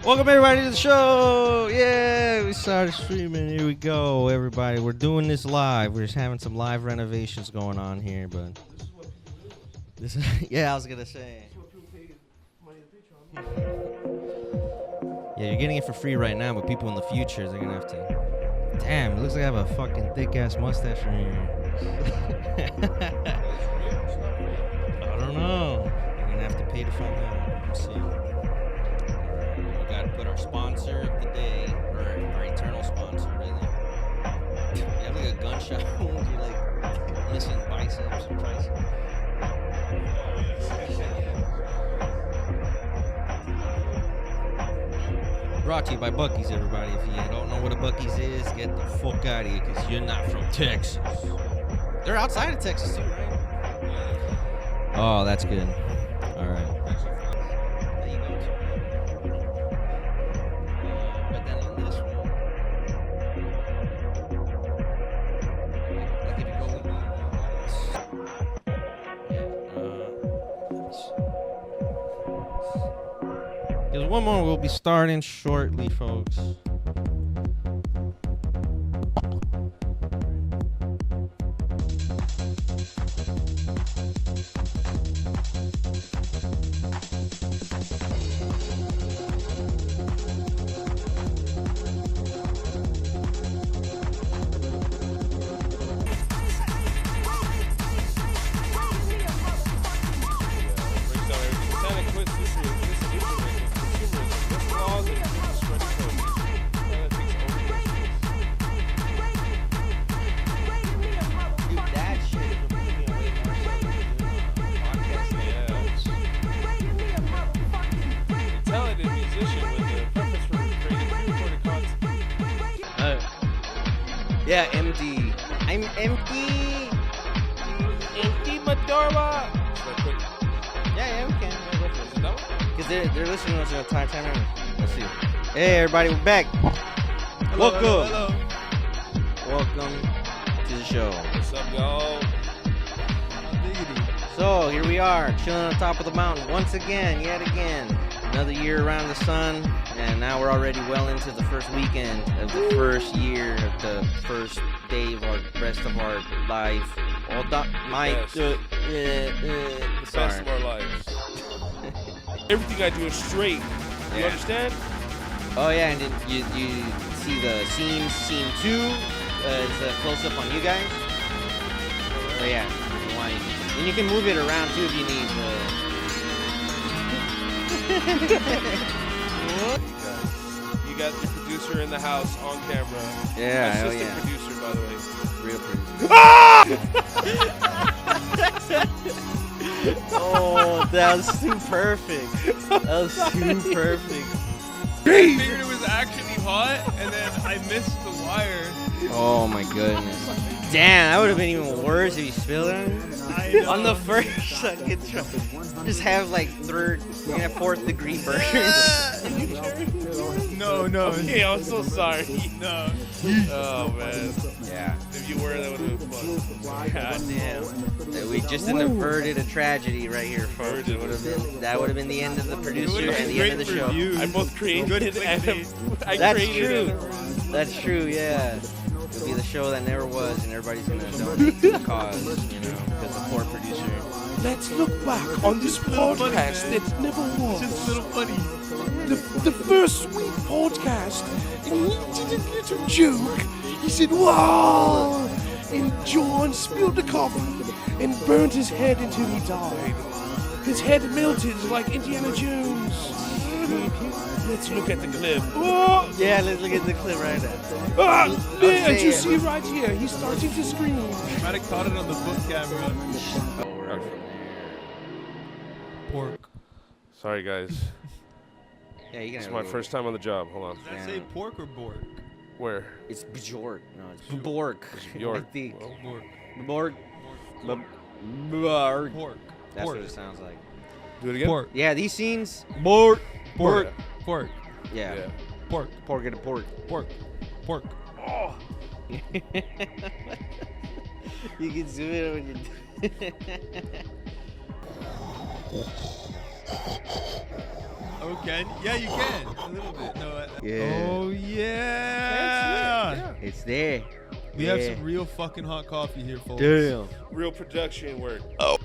Welcome everybody to the show. Yeah, we started streaming. Here we go, everybody. We're doing this live. We're just having some live renovations going on here, but this yeah, I was gonna say. Yeah, you're getting it for free right now, but people in the future, they're gonna have to. Damn, it looks like I have a fucking thick ass mustache right here. I don't know. You're gonna have to pay to find out. Let's see. Put our sponsor of the day, or our eternal sponsor, really. You have like a gunshot wound, you're like missing biceps or triceps. Brought to you by Buc-ee's, everybody. If you don't know what a Buc-ee's is, get the fuck out of here, because you're not from Texas. They're outside of Texas, too, right? Oh, that's good. All right. There's one more we'll be starting shortly, folks. Yeah, MD. I'm empty. Empty Majora. Yeah, we can. Because they're listening to us at a time. Let's see. Hey, everybody, we're back. Hello, Welcome. hello. Welcome to the show. What's up, y'all? So, here we are, chilling on top of the mountain once again, yet again. Another year around the sun, and now we're already well into the first weekend of the first year, of the first day of our rest of our life. All The best of our lives. Everything I do is straight. You Yeah. understand? Oh yeah, and then you see the scene 2 is a close up on you guys. So yeah, and you can move it around too if you need. You got the producer in the house on camera. Yeah, hell Assistant yeah. producer, by the way. Real producer. Ah! Oh, that was too perfect. That was too perfect. I figured it was actually hot, and then I missed the wire. Oh my goodness. Damn, that would have been even worse if you spilled it on the first fucking try. Just have like third, you're gonna have 4th degree burns. No. Okay, I'm so sorry. No. Oh, man. Yeah. If you were, that would have been fun. God damn. We just averted a tragedy right here, folks. That would have been the end of the producer and the end of the show. I both created it and That's true. That's true, yeah. It'll be the show that never was, and everybody's gonna donate to the cause, you know, because the poor producer. Let's look back on this podcast that never was. Just a little funny. The first sweet podcast, and he did a little joke. He said, "Wow!" And John spilled the coffee and burned his head until he died. His head melted like Indiana Jones. Let's look at the clip. Oh! Yeah, let's look at the clip right now. Ah, man, you see right here, he's starting to scream. Might have caught it on the book camera. Pork. Sorry, guys. Yeah, you can It's have my a- first time on the job. Hold on. Did I say pork or bork? Where? It's Bjork. No, it's Bork. Bjork. I think. Well, bork. Bork. Bork. Pork. That's Pork. what it sounds like. Do it again? Pork. Yeah, these scenes. Bork. Pork. Pork. Yeah. Yeah. Pork. Pork and a pork. Pork. Pork. Oh. You can zoom it when you. Oh, can? Yeah, you can. A little bit. No. Yeah. Oh, yeah. Yeah. It's there. We have some real fucking hot coffee here, folks. Damn. Real production work. Oh,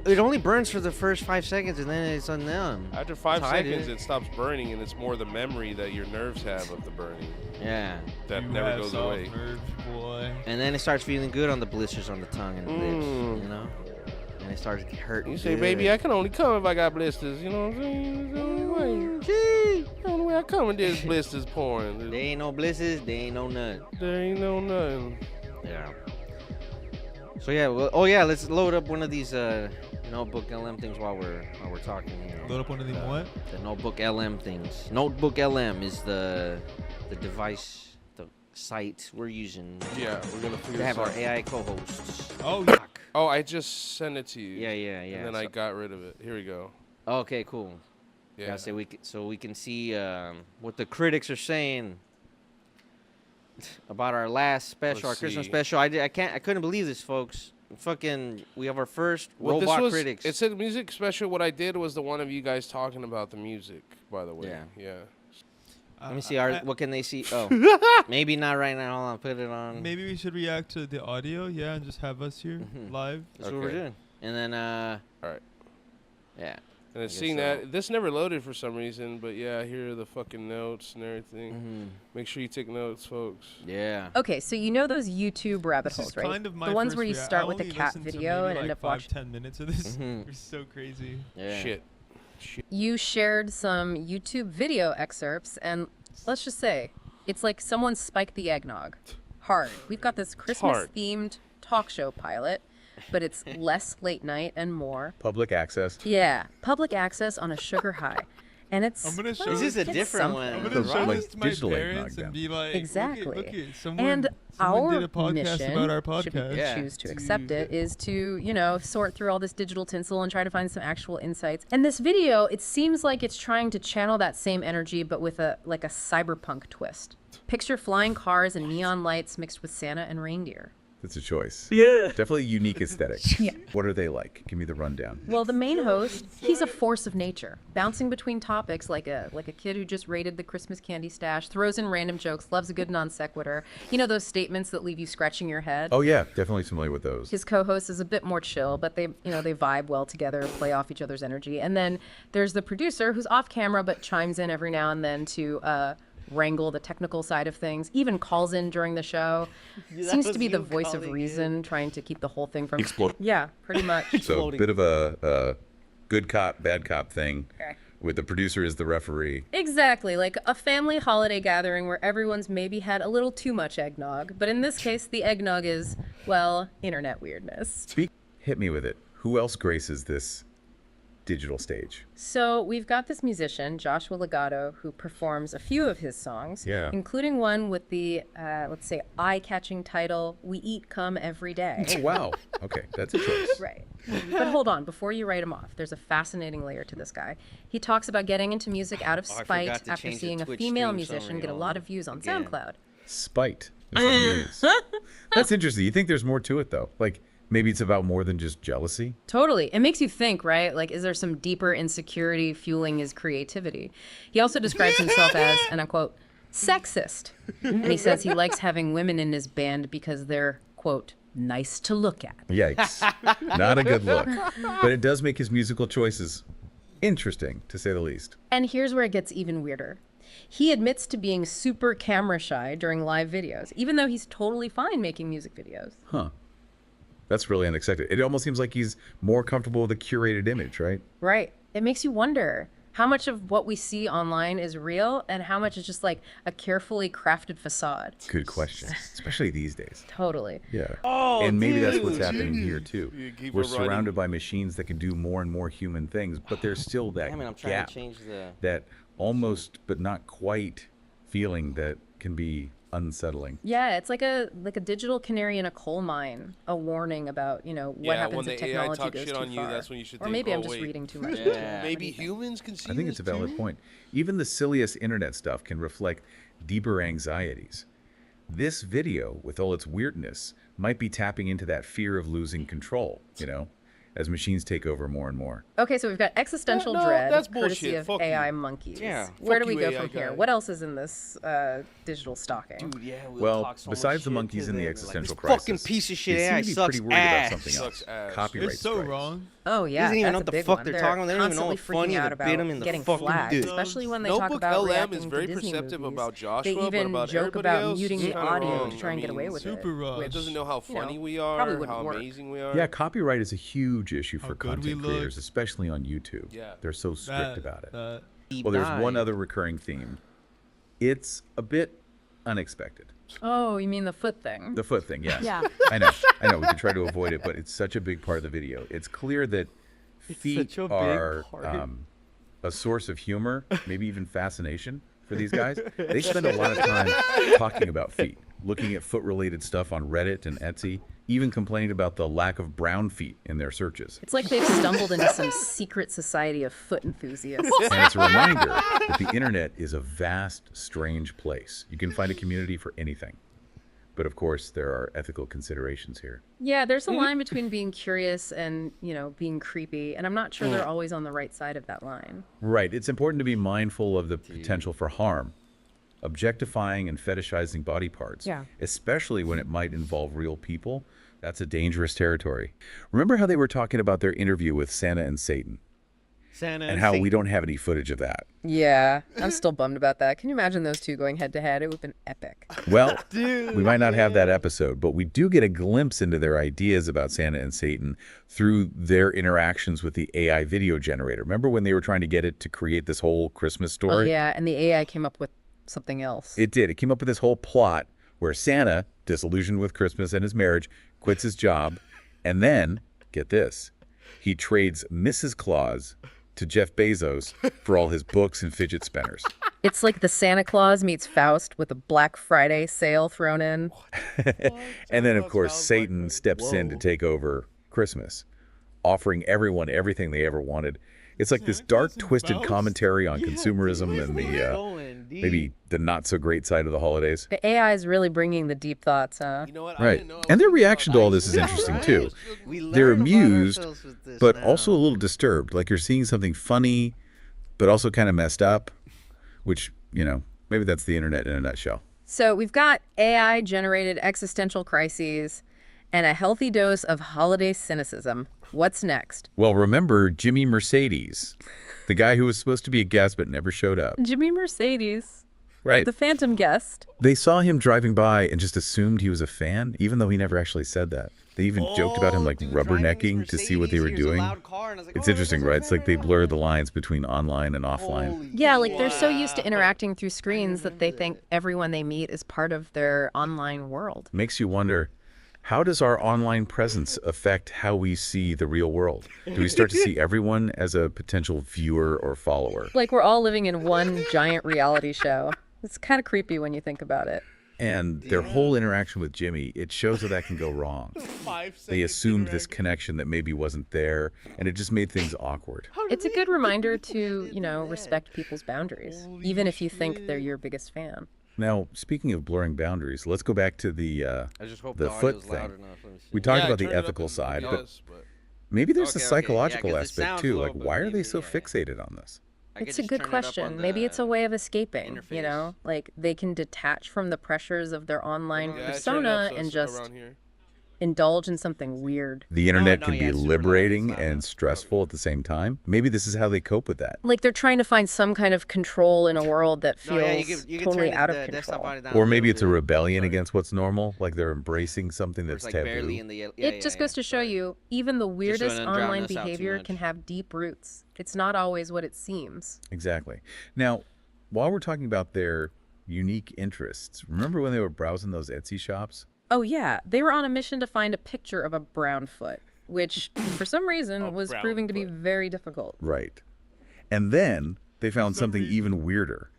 it only burns for the first 5 seconds and then it's unknown. After 5 That's how I seconds, did it. it stops burning, and it's more the memory that your nerves have of the burning Yeah. that You never have goes soft away. nerves, boy. And then it starts feeling good on the blisters on the tongue and lips, Mm. you know? And it starts hurting. You say, baby, I can only come if I got blisters. You know what I'm saying? It's the only way. Gee. The only way I come in this blisters pouring. There ain't no blisters, there ain't no none. There ain't no nothing. Yeah. So yeah, well, let's load up one of these notebook LM things while we're talking. You know. Load up one of them what? The notebook LM things. Notebook LM is the device, the site we're using Yeah, we're gonna figure to have this our out. AI co-hosts. Oh, yeah. Oh, I just sent it to you. Yeah. And then I got rid of it. Here we go. Okay, cool. Yeah. So we can see what the critics are saying about our last special, our Let's Christmas see. special. I couldn't believe this, folks. Fucking, we have our first Well, robot this was, critics. It said music special. What I did was the one of you guys talking about the music, by the way. Yeah. Yeah. Let me see. What can they see? Oh, maybe not right now. Hold on, put it on. Maybe we should react to the audio, yeah, and just have us here Mhm. live. That's what we're Okay. doing. And then, All right. yeah. And it's I guess seeing so. that. This never loaded for some reason, but yeah, here are the fucking notes and everything. Mhm. Make sure you take notes, folks. Yeah. Okay, so you know those YouTube rabbit This is holes, right? kind of my The ones first where you rea- start I with a only cat listened to video maybe and like end up 5, watching. 10 minutes of this. Mhm. It's so crazy. Yeah. Shit. You shared some YouTube video excerpts, and let's just say, it's like someone spiked the eggnog. Hard. We've got this Christmas-themed talk show pilot, but it's less late night and more. Public access. Yeah, public access on a sugar high. And it's I'm gonna show Is this a it's different something. one? I'm gonna show Like this to my digital eggnog parents then. and be like, Exactly. Look at someone, And someone our did a podcast mission, about our should we podcast. Yeah. choose to accept it, is to, sort through all this digital tinsel and try to find some actual insights. And this video, it seems like it's trying to channel that same energy, but with a cyberpunk twist. Picture flying cars and neon lights mixed with Santa and reindeer. It's a choice. Yeah. Definitely a unique aesthetic. Yeah. What are they like? Give me the rundown. Well, the main host, he's a force of nature, bouncing between topics like a kid who just raided the Christmas candy stash, throws in random jokes, loves a good non sequitur. You know those statements that leave you scratching your head? Oh yeah, definitely familiar with those. His co-host is a bit more chill, but they vibe well together, play off each other's energy. And then there's the producer who's off camera but chimes in every now and then to wrangle the technical side of things, even calls in during the show. Seems to be the voice of reason, trying to keep the whole thing from Explode. Yeah, pretty much. So a Floating. bit of a good cop, bad cop thing. Okay. With the producer as the referee. Exactly, like a family holiday gathering where everyone's maybe had a little too much eggnog, but in this case the eggnog is, well, internet weirdness. Hit me with it. Who else graces this digital stage? So we've got this musician, Joshua Legato, who performs a few of his songs, Yeah. including one with the, let's say, eye-catching title, We Eat Cum Every Day. Oh wow. Okay, that's a choice. Right. But hold on, before you write him off, there's a fascinating layer to this guy. He talks about getting into music out of Oh, I spite forgot to after change the seeing a Twitch female stream musician summary get a on lot of views on again. SoundCloud. Spite. is what it is. That's interesting. You think there's more to it though? Like maybe it's about more than just jealousy? Totally. It makes you think, right? Like, is there some deeper insecurity fueling his creativity? He also describes himself as, and I quote, sexist. And he says he likes having women in his band because they're, quote, nice to look at. Yikes. Not a good look. But it does make his musical choices interesting, to say the least. And here's where it gets even weirder. He admits to being super camera shy during live videos, even though he's totally fine making music videos. Huh. That's really unexpected. It almost seems like he's more comfortable with a curated image, right? Right. It makes you wonder how much of what we see online is real and how much is just like a carefully crafted facade. Good question. Especially these days. Totally. Yeah. Oh, and maybe that's what's dude. happening here too. You keep We're it running. surrounded by machines that can do more and more human things, but there's still that Damn it, I'm trying gap, to change the. that almost but not quite feeling that can be unsettling. Yeah, it's like a digital canary in a coal mine, a warning about, what Yeah, happens when if the AI technology talk goes shit too on you, far. that's when you should Or think, maybe oh, I'm just wait. reading too much. Yeah. Maybe humans can see I think this it's a valid too? point. Even the silliest internet stuff can reflect deeper anxieties. This video, with all its weirdness, might be tapping into that fear of losing control, as machines take over more and more. Okay, so we've got existential No, dread, that's courtesy bullshit. of Fuck AI you. monkeys. Yeah. Where do Fuck we you, go AI from here? guy. What else is in this digital stalking? Dude, yeah, we'll Well, talk so much besides the shit monkeys to and the them. existential Like, this crisis, fucking piece of shit they seem AI to be sucks pretty worried ass. about something else. Sucks ass. Copyright It's so strikes. wrong. Oh yeah, Doesn't even know that's what a the big fuck one. they're talking about. They don't even know constantly what funny freaking or out the about bit 'em in the getting fucking flagged, dick. especially when they Notebook talk about LM reacting is to very Disney perceptive movies. about Joshua, They but even about joke everybody about else, muting it's the kinda audio wrong. to try and get away with Super it. wrong. It doesn't know how funny we are, probably wouldn't how work. amazing we are. Yeah, copyright is a huge issue How for good we content look. creators, especially on YouTube. Yeah. They're so strict about it. Deep Well, there's one dive. other recurring theme. It's a bit unexpected. Oh, you mean the foot thing? The foot thing, yes. Yeah. I know. We can try to avoid it, but it's such a big part of the video. It's clear that feet such a big are part. a source of humor, maybe even fascination for these guys. They spend a lot of time talking about feet, looking at foot-related stuff on Reddit and Etsy, even complaining about the lack of brown feet in their searches. It's like they've stumbled into some secret society of foot enthusiasts. And it's a reminder that the internet is a vast, strange place. You can find a community for anything. But of course, there are ethical considerations here. Yeah, there's a line between being curious and, being creepy, and I'm not sure they're always on the right side of that line. Right. It's important to be mindful of the potential for harm. Objectifying and fetishizing body parts, especially when it might involve real people, that's a dangerous territory. Remember how they were talking about their interview with Santa and Satan? Santa And how we don't have any footage of that. Yeah, I'm still bummed about that. Can you imagine those two going head to head? It would have been epic. Well, we might not have that episode, but we do get a glimpse into their ideas about Santa and Satan through their interactions with the AI video generator. Remember when they were trying to get it to create this whole Christmas story? Oh, yeah, and the AI came up with something else. It did. It came up with this whole plot where Santa, disillusioned with Christmas and his marriage, quits his job, and then, get this, he trades Mrs. Claus to Jeff Bezos for all his books and fidget spinners. It's like the Santa Claus meets Faust with a Black Friday sale thrown in. And then, of course, Satan steps in to take over Christmas, offering everyone everything they ever wanted. It's like this dark, twisted commentary on consumerism and the maybe the not-so-great side of the holidays. The AI is really bringing the deep thoughts, huh? You know what? I Right. didn't know And their reaction to all this is interesting, too. They're amused, but also a little disturbed. Like you're seeing something funny, but also kind of messed up, which, maybe that's the internet in a nutshell. So we've got AI-generated existential crises and a healthy dose of holiday cynicism. What's next? Well, remember Jimmy Mercedes, the guy who was supposed to be a guest but never showed up. Jimmy Mercedes, Right. the phantom guest. They saw him driving by and just assumed he was a fan, even though he never actually said that. They even joked about him like rubbernecking to see what they were doing. It's interesting, right? It's like they blur the lines between online and offline. Yeah, like they're so used to interacting through screens that they think everyone they meet is part of their online world. Makes you wonder, how does our online presence affect how we see the real world? Do we start to see everyone as a potential viewer or follower? Like we're all living in one giant reality show. It's kind of creepy when you think about it. And their whole interaction with Jimmy, it shows how that can go wrong. They assumed this connection that maybe wasn't there, and it just made things awkward. It's a good reminder to, respect people's boundaries, even if you think they're your biggest fan. Now, speaking of blurring boundaries, let's go back to the I just hope the the foot audio's loud thing. enough. Let me see. We talked Yeah, about turn the it up ethical and- side, yes, but maybe there's a Okay, okay, yeah, psychological 'cause it aspect sounds too. low, Like, but why are maybe, they so yeah. fixated on this? I could It's a just good turn it up question. on Maybe it's a the way of escaping, interface. Like they can detach from the pressures of their online yeah, turn it up persona so and it's just around here. indulge in something weird. The internet no, can yeah, be it's super loud, liberating it's loud. and stressful at the same time. Maybe this is how they cope with that. Like they're trying to find some kind of control in a world that No, feels yeah, you could totally turn out the of desktop control. audio down Or maybe little it's a bit. rebellion Sorry. against what's normal, like they're embracing something Where it's that's like taboo. barely in the It just goes to show you, even the weirdest doesn't drown online us out too behavior much. can have deep roots. It's not always what it seems. Exactly. Now, while we're talking about their unique interests, remember when they were browsing those Etsy shops? Oh yeah, they were on a mission to find a picture of a brown foot, which for some reason was brown proving to be foot. very difficult. Right. And then they found something even weirder.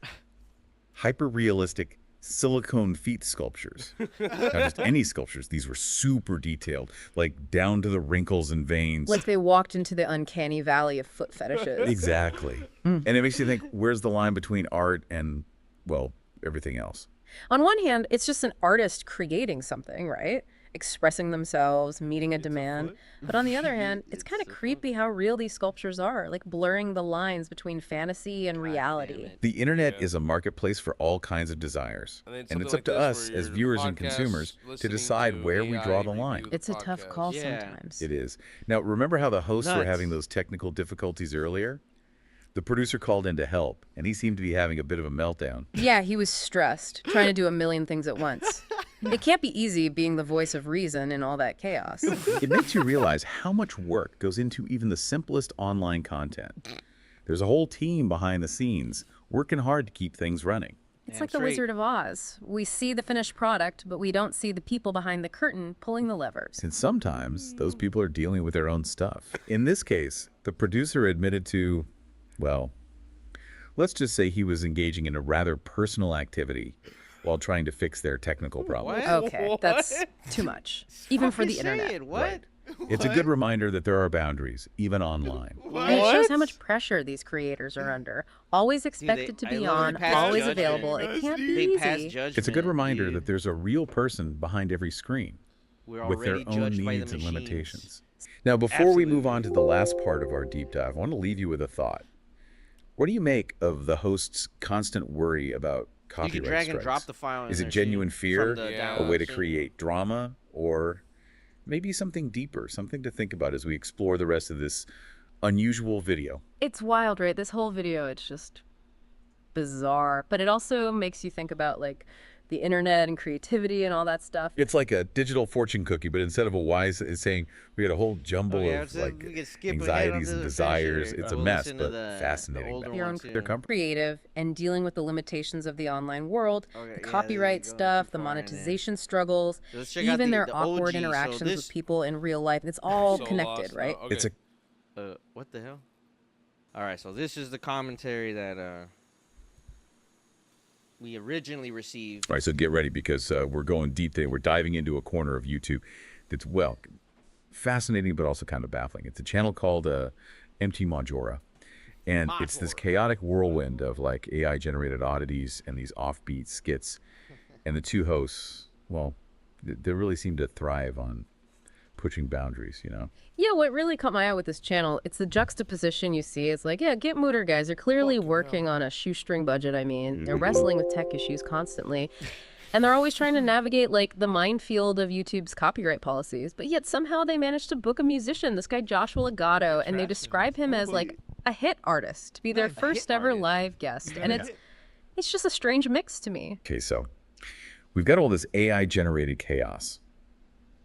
Hyper-realistic silicone feet sculptures. Not just any sculptures. These were super detailed, like down to the wrinkles and veins. Like they walked into the uncanny valley of foot fetishes. Exactly. And it makes you think, where's the line between art and, well, everything else? On one hand, it's just an artist creating something, right? expressing themselves, meeting a demand. But on the other hand, it's kind of creepy how real these sculptures are, like blurring the lines between fantasy and reality. The internet is a marketplace for all kinds of desires, and it's up to us as viewers and consumers to decide where we draw the line. It's a tough call sometimes. It is. Now, remember how the hosts were Nuts. having those technical difficulties earlier? The producer called in to help, and he seemed to be having a bit of a meltdown. Yeah, he was stressed, trying to do a million things at once. It can't be easy being the voice of reason in all that chaos. It makes you realize how much work goes into even the simplest online content. There's a whole team behind the scenes working hard to keep things running. It's like the Wizard of Oz. We see the finished product, but we don't see the people behind the curtain pulling the levers. And sometimes those people are dealing with their own stuff. In this case, the producer admitted to, well, let's just say he was engaging in a rather personal activity while trying to fix their technical problems. Okay, that's too much, even for the internet. What? It's a good reminder that there are boundaries, even online. And it shows how much pressure these creators are under. Always expected to I be love on, they pass always judgment. available. It can't be They pass easy. judgment. It's a good reminder dude. that there's a real person behind every screen We're with their already own judged by the needs and machines. limitations. Now, before we move on to the last part of our deep dive, I want to leave you with a thought. What do you make of the host's constant worry about You copyright can drag and strikes? drop the file. Is in it there, genuine too, fear, from the a way to download. create drama, or maybe something deeper, something to think about as we explore the rest of this unusual video? It's wild, right? This whole video, it's just bizarre. But it also makes you think about like the internet and creativity and all that stuff. It's like a digital fortune cookie, but instead of a wise, it's saying we had a whole jumble of so like we can skip ahead anxieties onto and the desires. future. It's a We'll mess, listen to but the fascinating. older Your one, own too. They're comfortable. Creative and dealing with the limitations of the online world, Okay, yeah, the copyright they're going stuff, too the far in there. monetization struggles, So let's check out even their the awkward OG. So interactions this- with people in real life. It's all connected, right? It's a What the hell? All right, so this is the commentary that we originally received. All right, so get ready because we're going deep today. We're diving into a corner of YouTube that's, well, fascinating but also kind of baffling. It's a channel called MT Majora, and it's this chaotic whirlwind of like AI-generated oddities and these offbeat skits. And the two hosts, well, they really seem to thrive on pushing boundaries, you know? Yeah, what really caught my eye with this channel, it's the juxtaposition you see. It's like, yeah, get mooder, guys. They're clearly working on a shoestring budget. I mean, they're wrestling with tech issues constantly. And they're always trying to navigate, like, the minefield of YouTube's copyright policies. But yet somehow they managed to book a musician, this guy Joshua Legato, and they describe him as, like, a hit artist, to be their first ever live guest. And it's just a strange mix to me. Okay, so we've got all this AI-generated chaos.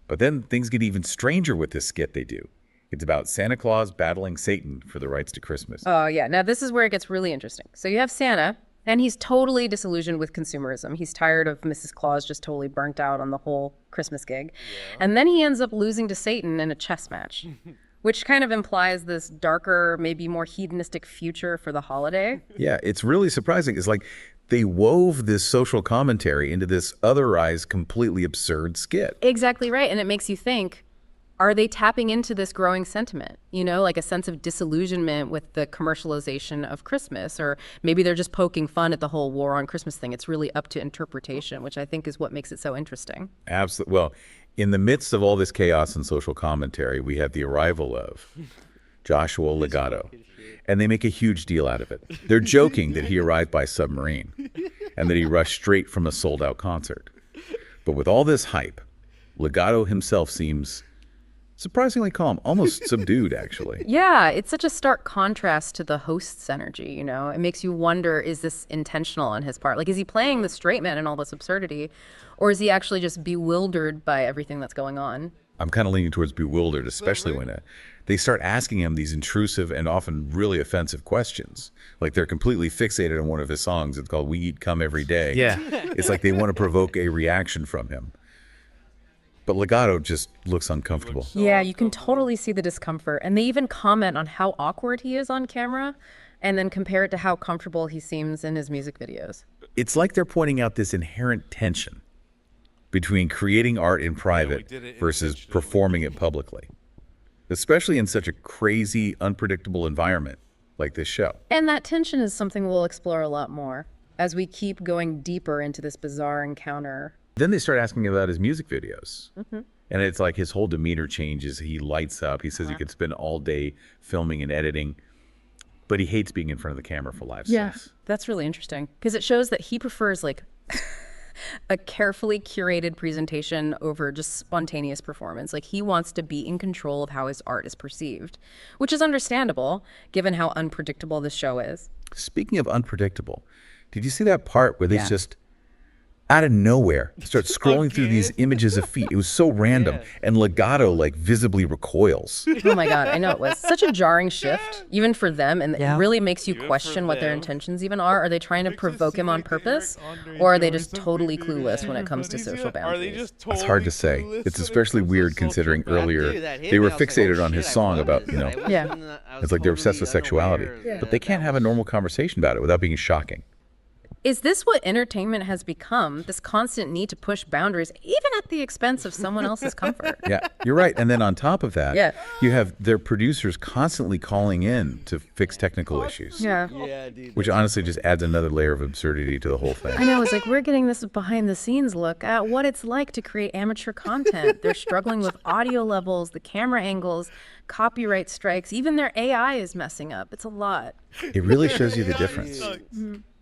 But then things get even stranger with this skit they do. It's about Santa Claus battling Satan for the rights to Christmas. Oh, yeah. Now, this is where it gets really interesting. So you have Santa, and he's totally disillusioned with consumerism. He's tired of Mrs. Claus just totally burnt out on the whole Christmas gig. And then he ends up losing to Satan in a chess match, which kind of implies this darker, maybe more hedonistic future for the holiday. Yeah, it's really surprising. It's like they wove this social commentary into this otherwise completely absurd skit. Exactly right. And it makes you think, are they tapping into this growing sentiment? You know, like a sense of disillusionment with the commercialization of Christmas, or maybe they're just poking fun at the whole war on Christmas thing. It's really up to interpretation, which I think is what makes it so interesting. Absolutely. Well, in the midst of all this chaos and social commentary, we have the arrival of Joshua Legato, and they make a huge deal out of it. They're joking that he arrived by submarine and that he rushed straight from a sold-out concert. But with all this hype, Legato himself seems surprisingly calm, almost subdued, actually. Yeah, it's such a stark contrast to the host's energy, you know? It makes you wonder, is this intentional on his part? Like, is he playing the straight man in all this absurdity, or is he actually just bewildered by everything that's going on? I'm kind of leaning towards bewildered, especially when they start asking him these intrusive and often really offensive questions. Like they're completely fixated on one of his songs. It's called We Eat Cum Every Day. Yeah. It's like they want to provoke a reaction from him. But Legato just looks uncomfortable. Yeah, you can totally see the discomfort. And they even comment on how awkward he is on camera and then compare it to how comfortable he seems in his music videos. It's like they're pointing out this inherent tension between creating art in private versus performing it publicly, especially in such a crazy, unpredictable environment like this show. And that tension is something we'll explore a lot more as we keep going deeper into this bizarre encounter. Then they start asking about his music videos. And it's like his whole demeanor changes. He lights up. He says he could spend all day filming and editing, but he hates being in front of the camera for live stuff. That's really interesting because it shows that he prefers like a carefully curated presentation over just spontaneous performance. Like he wants to be in control of how his art is perceived, which is understandable given how unpredictable this show is. Speaking of unpredictable, did you see that part where they just out of nowhere start scrolling through these images of feet? It was so random, and Legato like visibly recoils. Oh my God, I know it was such a jarring shift, even for them, and it really makes you question what their intentions even are. Are they trying to provoke him on purpose, or are they just totally clueless when it comes to social boundaries? It's hard to say. It's especially weird considering earlier they were fixated on his song about, it's like they're obsessed with sexuality. But they can't have a normal conversation about it without being shocking. Is this what entertainment has become? This constant need to push boundaries, even at the expense of someone else's comfort? Yeah, you're right. And then on top of that, you have their producers constantly calling in to fix technical issues. Which honestly just adds another layer of absurdity to the whole thing. I know. It's like we're getting this behind the scenes look at what it's like to create amateur content. They're struggling with audio levels, the camera angles, copyright strikes. Even their AI is messing up. It's a lot. It really shows you the difference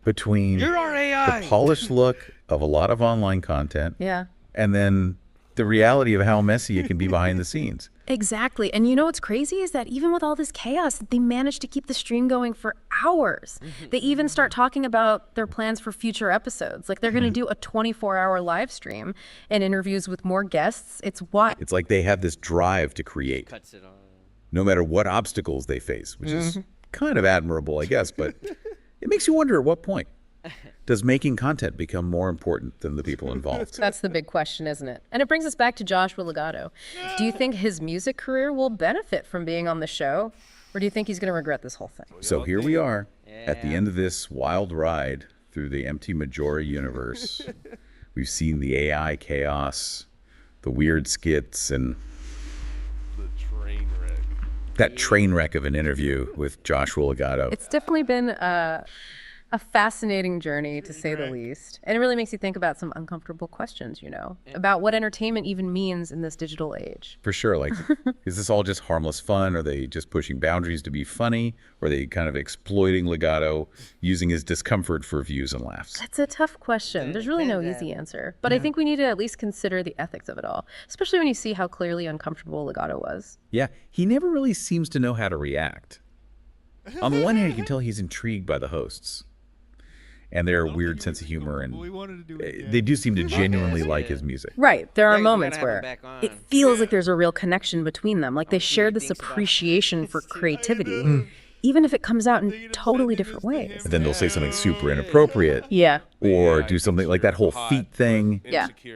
between the polished look of a lot of online content and then the reality of how messy it can be behind the scenes. Exactly. And you know what's crazy is that even with all this chaos, they managed to keep the stream going for hours. They even start talking about their plans for future episodes. Like they're going to do a 24-hour live stream and interviews with more guests. It's what? It's like they have this drive to create, no matter what obstacles they face, which is kind of admirable, I guess, but it makes you wonder at what point does making content become more important than the people involved? That's the big question, isn't it? And it brings us back to Joshua Legato. Do you think his music career will benefit from being on the show? Or do you think he's going to regret this whole thing? So here we are at the end of this wild ride through the empty Majora universe. We've seen the AI chaos, the weird skits, and that train wreck of an interview with Joshua Legato. It's definitely been a fascinating journey, to say the least. And it really makes you think about some uncomfortable questions, about what entertainment even means in this digital age. For sure. Like, is this all just harmless fun? Are they just pushing boundaries to be funny? Or are they kind of exploiting Legato, using his discomfort for views and laughs? That's a tough question. There's really no easy answer. But I think we need to at least consider the ethics of it all, especially when you see how clearly uncomfortable Legato was. Yeah, he never really seems to know how to react. On the one hand, you can tell he's intrigued by the hosts and their weird sense of humor, and they do seem to genuinely like his music. Right. There are moments where it feels like there's a real connection between them. Like they share this appreciation for creativity, even if it comes out in totally different ways. And then they'll say something super inappropriate. Or do something like that whole feet thing.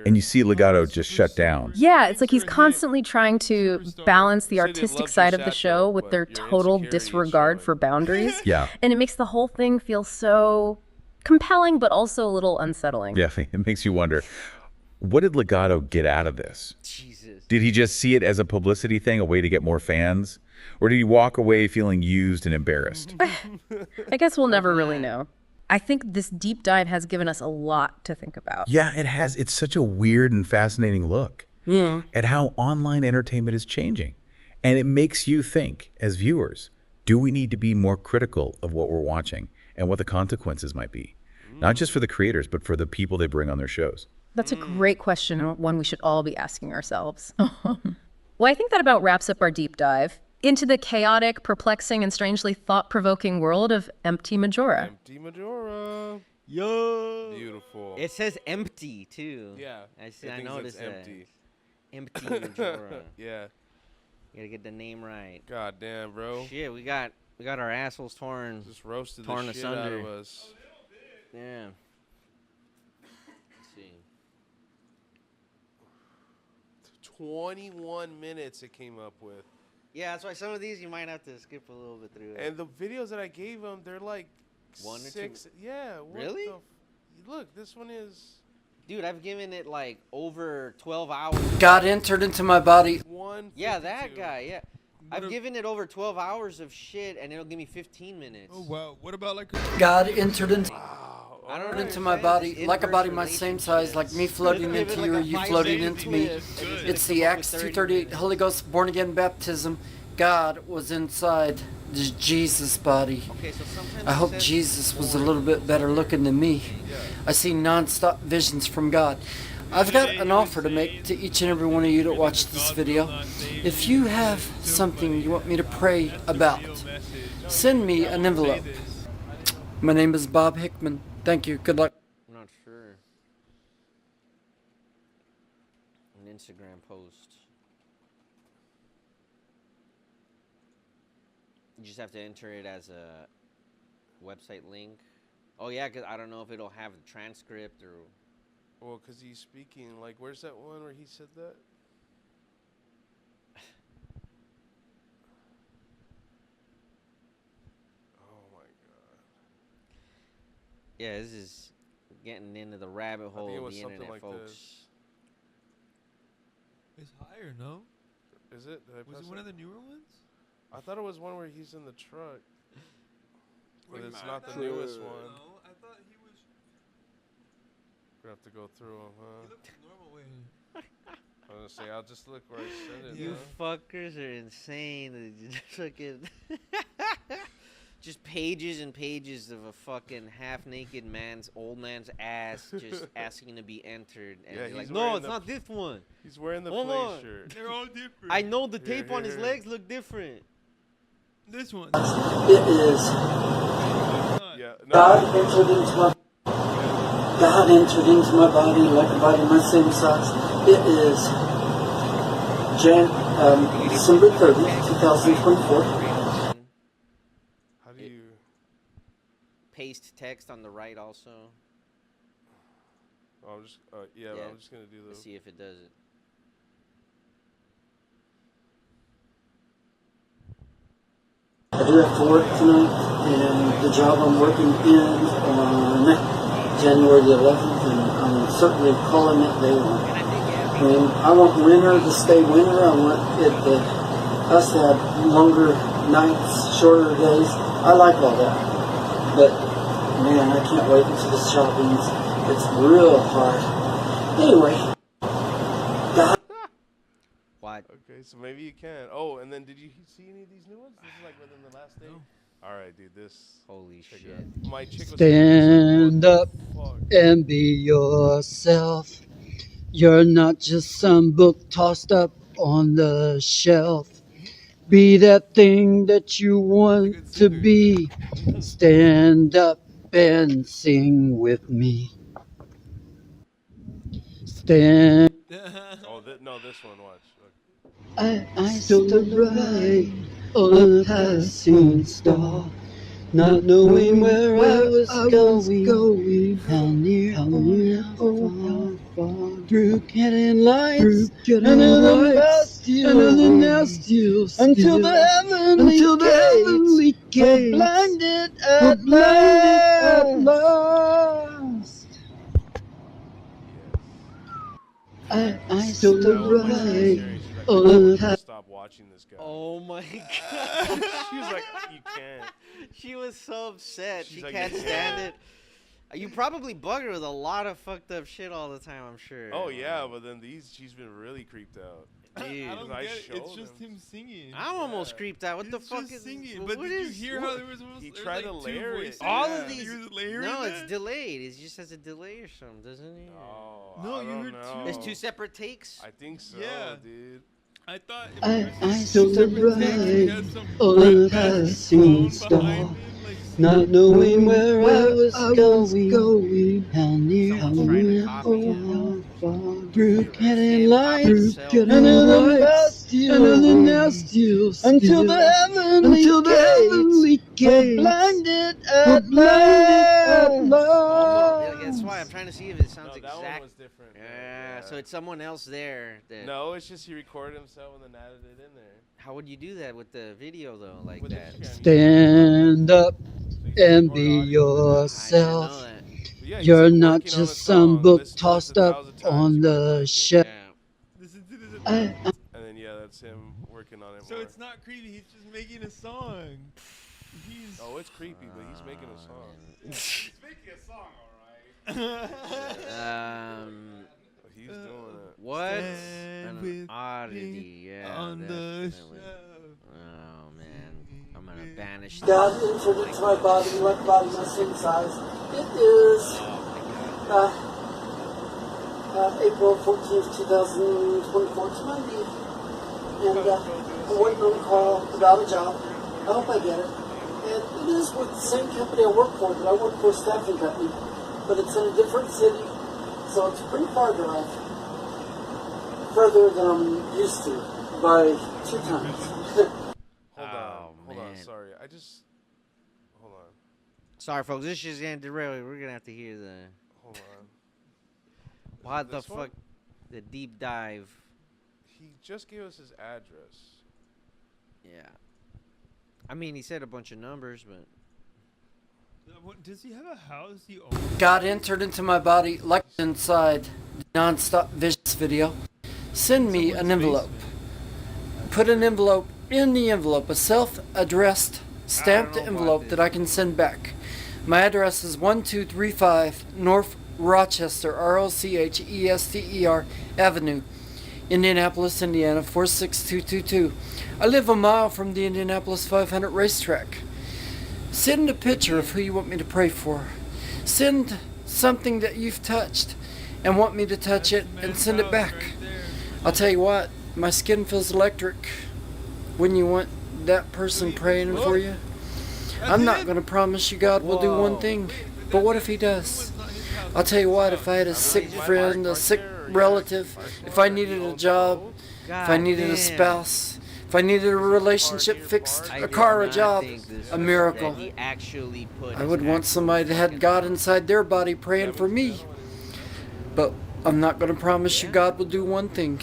And you see Legato just shut down. Yeah, it's like he's constantly trying to balance the artistic side of the show with their total disregard for boundaries. And it makes the whole thing feel so compelling, but also a little unsettling. Yeah, it makes you wonder, what did Legato get out of this? Did he just see it as a publicity thing, a way to get more fans? Or did he walk away feeling used and embarrassed? I guess we'll never really know. I think this deep dive has given us a lot to think about. Yeah, it has. It's such a weird and fascinating look at how online entertainment is changing. And it makes you think, as viewers, do we need to be more critical of what we're watching and what the consequences might be? Not just for the creators, but for the people they bring on their shows. That's a great question, and one we should all be asking ourselves. Well, I think that about wraps up our deep dive into the chaotic, perplexing, and strangely thought-provoking world of Empty Majora. Empty Majora. Yo. Beautiful. It says empty too. Yeah. I noticed that. Empty. Empty Majora. Yeah. You gotta get the name right. God damn, bro. Shit, we got our assholes torn. Just roasted torn the shit asunder. out of us. Yeah. Let's see. 21 minutes it came up with. Yeah, that's why some of these you might have to skip a little bit through. And the videos that I gave him, they're like 1 or 6. 2. Yeah. Really? Look, this one is. Dude, I've given it like over 12 hours. God entered into my body. Yeah, that guy. Yeah. I've given it over 12 hours of shit, and it'll give me 15 minutes. Oh, wow. What about like God entered into... Wow. I don't into know, my it's body, like a inverse body my same size, like me floating Let's give into it you, like or a you 5 floating seconds into me. twist. It's the Acts 2:38 Holy Ghost born again baptism. God was inside the Jesus body. Okay, so sometimes I it hope says Jesus was a born. little bit better looking than me. I see non-stop visions from God. I've got an offer to make to each and every one of you that watch this video. If you have something you want me to pray about, send me an envelope. My name is Bob Hickman. Thank you. Good luck. I'm not sure. An Instagram post. You just have to enter it as a website link. Oh yeah, because I don't know if it'll have a transcript or. Well, because he's speaking, like, where's that one where he said that? Oh, my God. Yeah, this is getting into the rabbit I think hole it of was the something internet, like folks. this. It's higher, no? Is it? Did I Was press it one of the newer ones? I thought it was one where he's in the truck. But Wait, it's I not the thought- newest one. No, I thought he was. We're going to have to go through them, He huh? looked normal. Wait. I was going to say, I'll just look where I sent it, You huh? fuckers are insane. Just fucking just pages and pages of a fucking half-naked old man's ass just asking to be entered. And Yeah, you're like, he's no, wearing it's the- not this one. He's wearing the Hold play on. shirt. They're all different. I know the Here, tape on here, his here. legs look different. This one. It is Yeah, no. God entered into my body like a body my same size. It is December 30th, 2024. How do you... Paste text on the right also. Oh, I'm just... yeah, Yeah. I'm just going to do Let's the... see if it does it. I do have to work tonight, and the job I'm working in on January the 11th, and I'm certainly calling it day one. I mean, I want winter to stay winter. I want us to have longer nights, shorter days. I like all that. But, man, I can't wait until this job ends. It's real hard. Anyway, God. What? Okay, so maybe you can. Oh, and then did you see any of these new ones? This is like within the last day? All right, dude, this... Holy check shit. it out. My chick was Stand like, up what and be yourself. You're not just some book tossed up on the shelf. Be that thing that you want to be. Stand up and sing with me. Stand. Oh, no, this one, watch. Look. I stood right on a passing star, not knowing where I was going, how near, how far, through getting lights, under the nasty, until the heavenly gates, blinded at last. I stood That one, my right secretary, she's like, I on want a you to stop watching this guy. Oh my god. She was like, you can't. She was so upset. She's She like, can't "You stand it. You probably bug her with a lot of fucked up shit all the time, I'm sure. Oh, yeah, but then she's been really creeped out. Dude. I don't I get it. It's showed just him. him singing. I'm almost creeped out. What the He's fuck just is singing? what But did you is- hear how there was almost He there was tried to like two layer it. voices? All Yeah. of these? He was layering No, that? it's delayed. It just has a delay or something, doesn't it? Oh, No, I you don't heard know. two. There's two separate takes. I think so, Yeah. dude. I thought I stood right on a passing star, not knowing where I was going, how near, Someone's trying to copy him. how far, through getting him copy lights, himself. under the nasty, until the heavenly gates, blinded at Almost. last. That's why I'm trying to see if it sounds No, that one exact. was different. Yeah, so it's someone else there. That, No, it's just he recorded himself and then added it in there. How would you do that with the video though, like With that? Instagram, Stand up so you and record be audio. I didn't yourself. know that. But yeah, he's, You're like, not working on a just some song, book listen to it tossed up 1,000 times, on you might the like it. shelf. Yeah. Listen to this. And then, yeah, that's him working on it So more. it's not creepy. He's just making a song. He's Oh, it's creepy, but he's making a song. He's making a song, alright. He's doing it. What? Stand An with oddity, yeah. on the definitely. Oh man, I'm gonna banish. God entered into my body, like body my same size. It is April 14th, 2024. It's Monday. And I'm waiting on a call about a job. I hope I get it. And it is with the same company I work for, but I work for a staffing company. But it's in a different city, so it's a pretty far drive. Further than I'm used to by 2 times. Hold on, sorry. Hold on. Sorry, folks. This is gonna derail. We're gonna have to hear the. Hold on. What the This fuck? one? The deep dive. He just gave us his address. Yeah. I mean, he said a bunch of numbers, but. What, does he have a house he owns? God entered into my body like inside the non-stop visions video. Send me an envelope. Put an envelope in the envelope, a self-addressed stamped know about envelope this. that I can send back. My address is 1235 North Rochester, Rochester Avenue, Indianapolis, Indiana 46222. I live a mile from the Indianapolis 500 racetrack. Send a picture of who you want me to pray for. Send something that you've touched and want me to touch it and send it back. I'll tell you what, my skin feels electric when you want that person praying for you. I'm not going to promise you God will do one thing, but what if he does? I'll tell you what, if I had a sick friend, a sick relative, if I needed a job, if I needed a spouse, if I needed a relationship fixed, a car, a job, a miracle, He actually put. I would want somebody that had God inside their body praying for me. But I'm not going to promise you God will do one thing.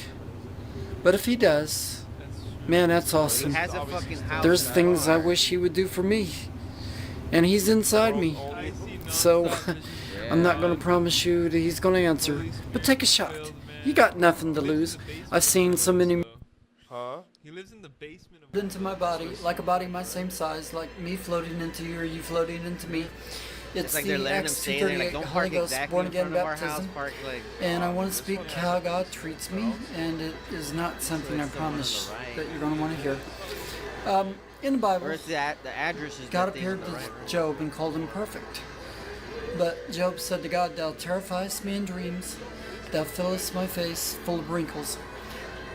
But if he does, man, that's He awesome. has a fucking house. There's things I wish he would do for me. And he's inside me. So I'm not going to promise you that he's going to answer. But take a shot. You got nothing to lose. I've seen so many Huh? He lives in the basement of. into my body, like a body my same size, like me floating into you or you floating into me. It's like the they're letting him Acts stay there. Like, 2:38 don't Holy park Ghost exactly born in again front of our house. baptism. Park like. And I want to speak how God treats me, and it is not something I promise that you're going to want to hear. In the Bible, Where's the address? Is God that thing appeared on the to right? Job and called him perfect. But Job said to God, Thou terrifiest me in dreams, Thou fillest my face full of wrinkles.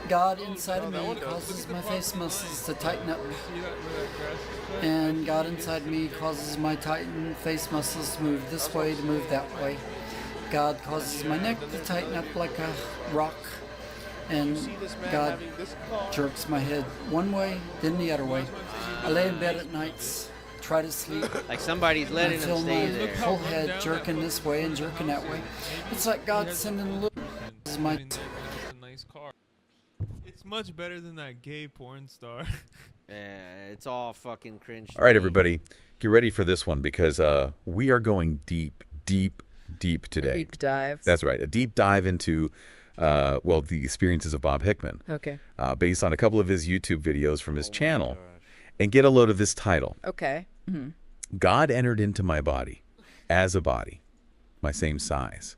God inside of me causes my face muscles to tighten up, and God inside me causes my tightened face muscles to move this way, to move that way. God causes my neck to tighten up like a rock, and God jerks my head one way, then the other way. I lay in bed at nights, try to sleep. Like somebody's I letting him feel stay my there. whole head jerking this way and jerking that way. It's like God sending little. This is my It's a nice car. It's much better than that gay porn star. Yeah, it's all fucking cringe. to All right, me. everybody, get ready for this one because we are going deep today. Deep dives. That's right, a deep dive into, the experiences of Bob Hickman, Okay. based on a couple of his YouTube videos from his channel. And get a load of this title. Okay. God entered into my body as a body, my same size.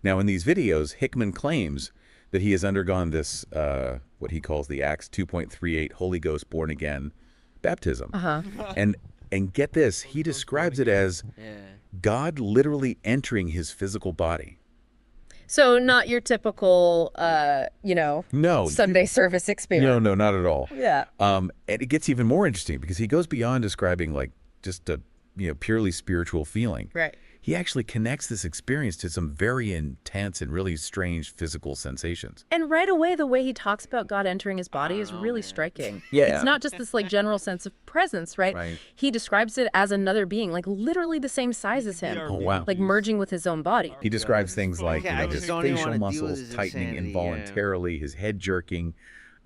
Now, in these videos, Hickman claims that he has undergone this, what he calls the Acts 2.38 Holy Ghost born again baptism. And get this, he describes it as Yeah. God literally entering his physical body. So not your typical, No. Sunday service experience. No, not at all. Yeah. And it gets even more interesting because he goes beyond describing like just a purely spiritual feeling. Right. He actually connects this experience to some very intense and really strange physical sensations. And right away, the way he talks about God entering his body is really striking. Yeah. It's not just this like general sense of presence, right? Right. He describes it as another being, like literally the same size as him. Oh, wow. Like merging with his own body. He describes things like Yeah, I his just don't even facial wanna deal with muscles his tightening insanity, involuntarily, his head jerking,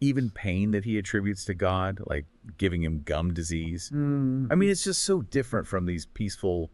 even pain that he attributes to God, like giving him gum disease. I mean, it's just so different from these peaceful,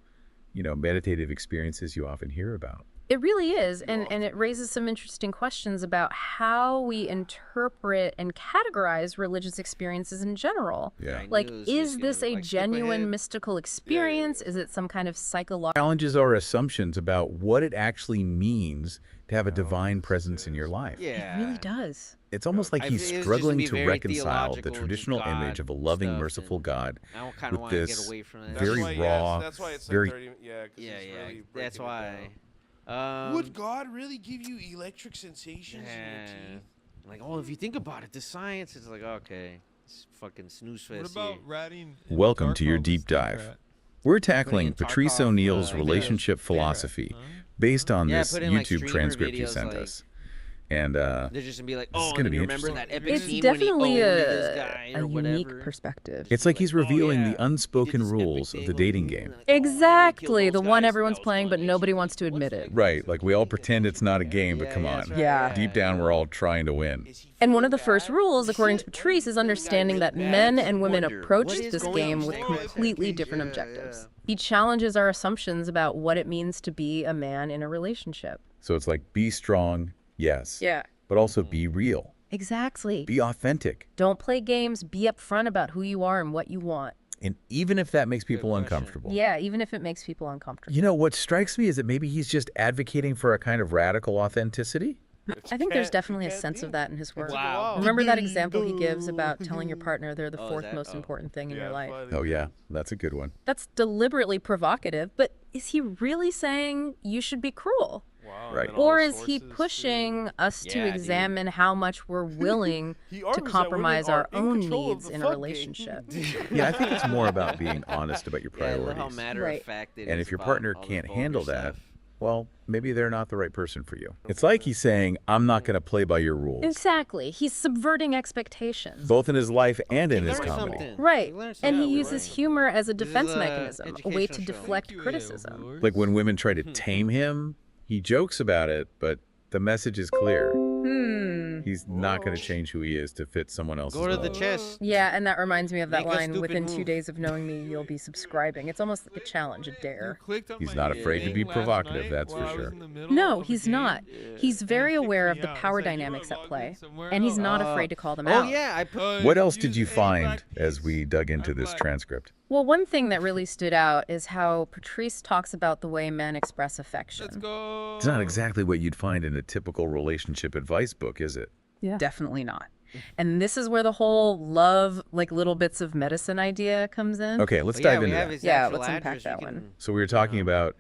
meditative experiences you often hear about. It really is, and it raises some interesting questions about how we interpret and categorize religious experiences in general. Yeah. Like, is this a genuine mystical experience? Is it some kind of psychological... Challenges our assumptions about what it actually means to have a divine presence in your life. Yeah. It really does. It's almost like he's It was just struggling gonna be to very reconcile the theological, traditional just image God of a loving, stuff, merciful and God I don't kind of with want to get this away from that. very why, raw, that's why it's very... like 30, yeah, 'cause Yeah, he's yeah. really That's breaking it why. down. Would God really give you electric sensations in your teeth? Like, oh, if you think about it, the science is like, okay, it's fucking snooze fest. What about here. ratting? in Welcome to your Tarkov deep with Steve dive. Rat? We're tackling Putting in Patrice Tarkov, O'Neill's like relationship philosophy based on Yeah, this put in, like, YouTube streamer transcript you videos, sent like- us. And They're just gonna be like, This is oh, gonna and be you remember interesting. that epic It's scene definitely when he owned this guy a or unique whatever? perspective. it's like he's Like, oh, revealing yeah, the unspoken he did this epic rules of thing the when dating he- game. like, oh, yeah, he Exactly, killed the those one guys. everyone's That was playing, but funny. nobody wants to admit it. Right, like we all pretend it's not a game, but Yeah, come yeah, on. that's right, Yeah. Deep down, we're all trying to win. And one of the first rules, according to Patrice, is understanding that men and women approach this game with completely different objectives. He challenges our assumptions about what it means to be a man in a relationship. So it's like, be strong, yes, Yeah. but also be real, Exactly. be authentic. Don't play games, be upfront about who you are and what you want. And even if that makes people question. uncomfortable. Yeah, even if it makes people uncomfortable. You know, what strikes me is that maybe he's just advocating for a kind of radical authenticity. I think there's definitely a sense of that in his work. Wow. Remember that example he gives about telling your partner they're the Oh, is fourth that- most oh. important thing in your life? Oh, yeah, that's a good one. That's deliberately provocative, but is he really saying you should be cruel? Wow, Right. and all Or the is he sources, pushing us to Yeah, dude. examine how much we're willing He to argues that women compromise are our in own control of needs the in a fuck relationship? Yeah, I think it's more about being honest about your Yeah, I love how priorities. matter Right. of fact it And is if your about partner all this can't vulgar handle that, stuff. well, maybe they're not the right person for you. It's like he's saying, I'm not going to play by your rules, Exactly. He's subverting expectations. both in his life and in his Learn comedy. something. Right. You learn And he something. uses humor as a This is defense a mechanism, a way to educational show. deflect Thank you, criticism. Lord. Like when women try to tame him, he jokes about it, but the message is clear. He's not going to change who he is to fit someone else's Go to the mold. chest. Yeah, and that reminds me of that Make a line, stupid within 2 move. days of knowing me, you'll be subscribing. It's almost like a challenge, a You dare. clicked on He's my not afraid to be thing last provocative, night that's for while I was sure. in the middle No, of a he's game, not. He's and very it kicked aware of me the out. It power said, "You are dynamics at logged in play, somewhere and he's not else." afraid to call them Oh out. yeah, I put. What else did Use you a find black as we dug into I'm this black. transcript? Well, one thing that really stood out is how Patrice talks about the way men express affection. Let's go. It's not exactly what you'd find in a typical relationship advice book, is it? Definitely not. And this is where the whole love, like little bits of medicine idea comes in. Okay, let's But yeah, dive we into have that. his Yeah, actual let's unpack address. that We one. can- So we were talking about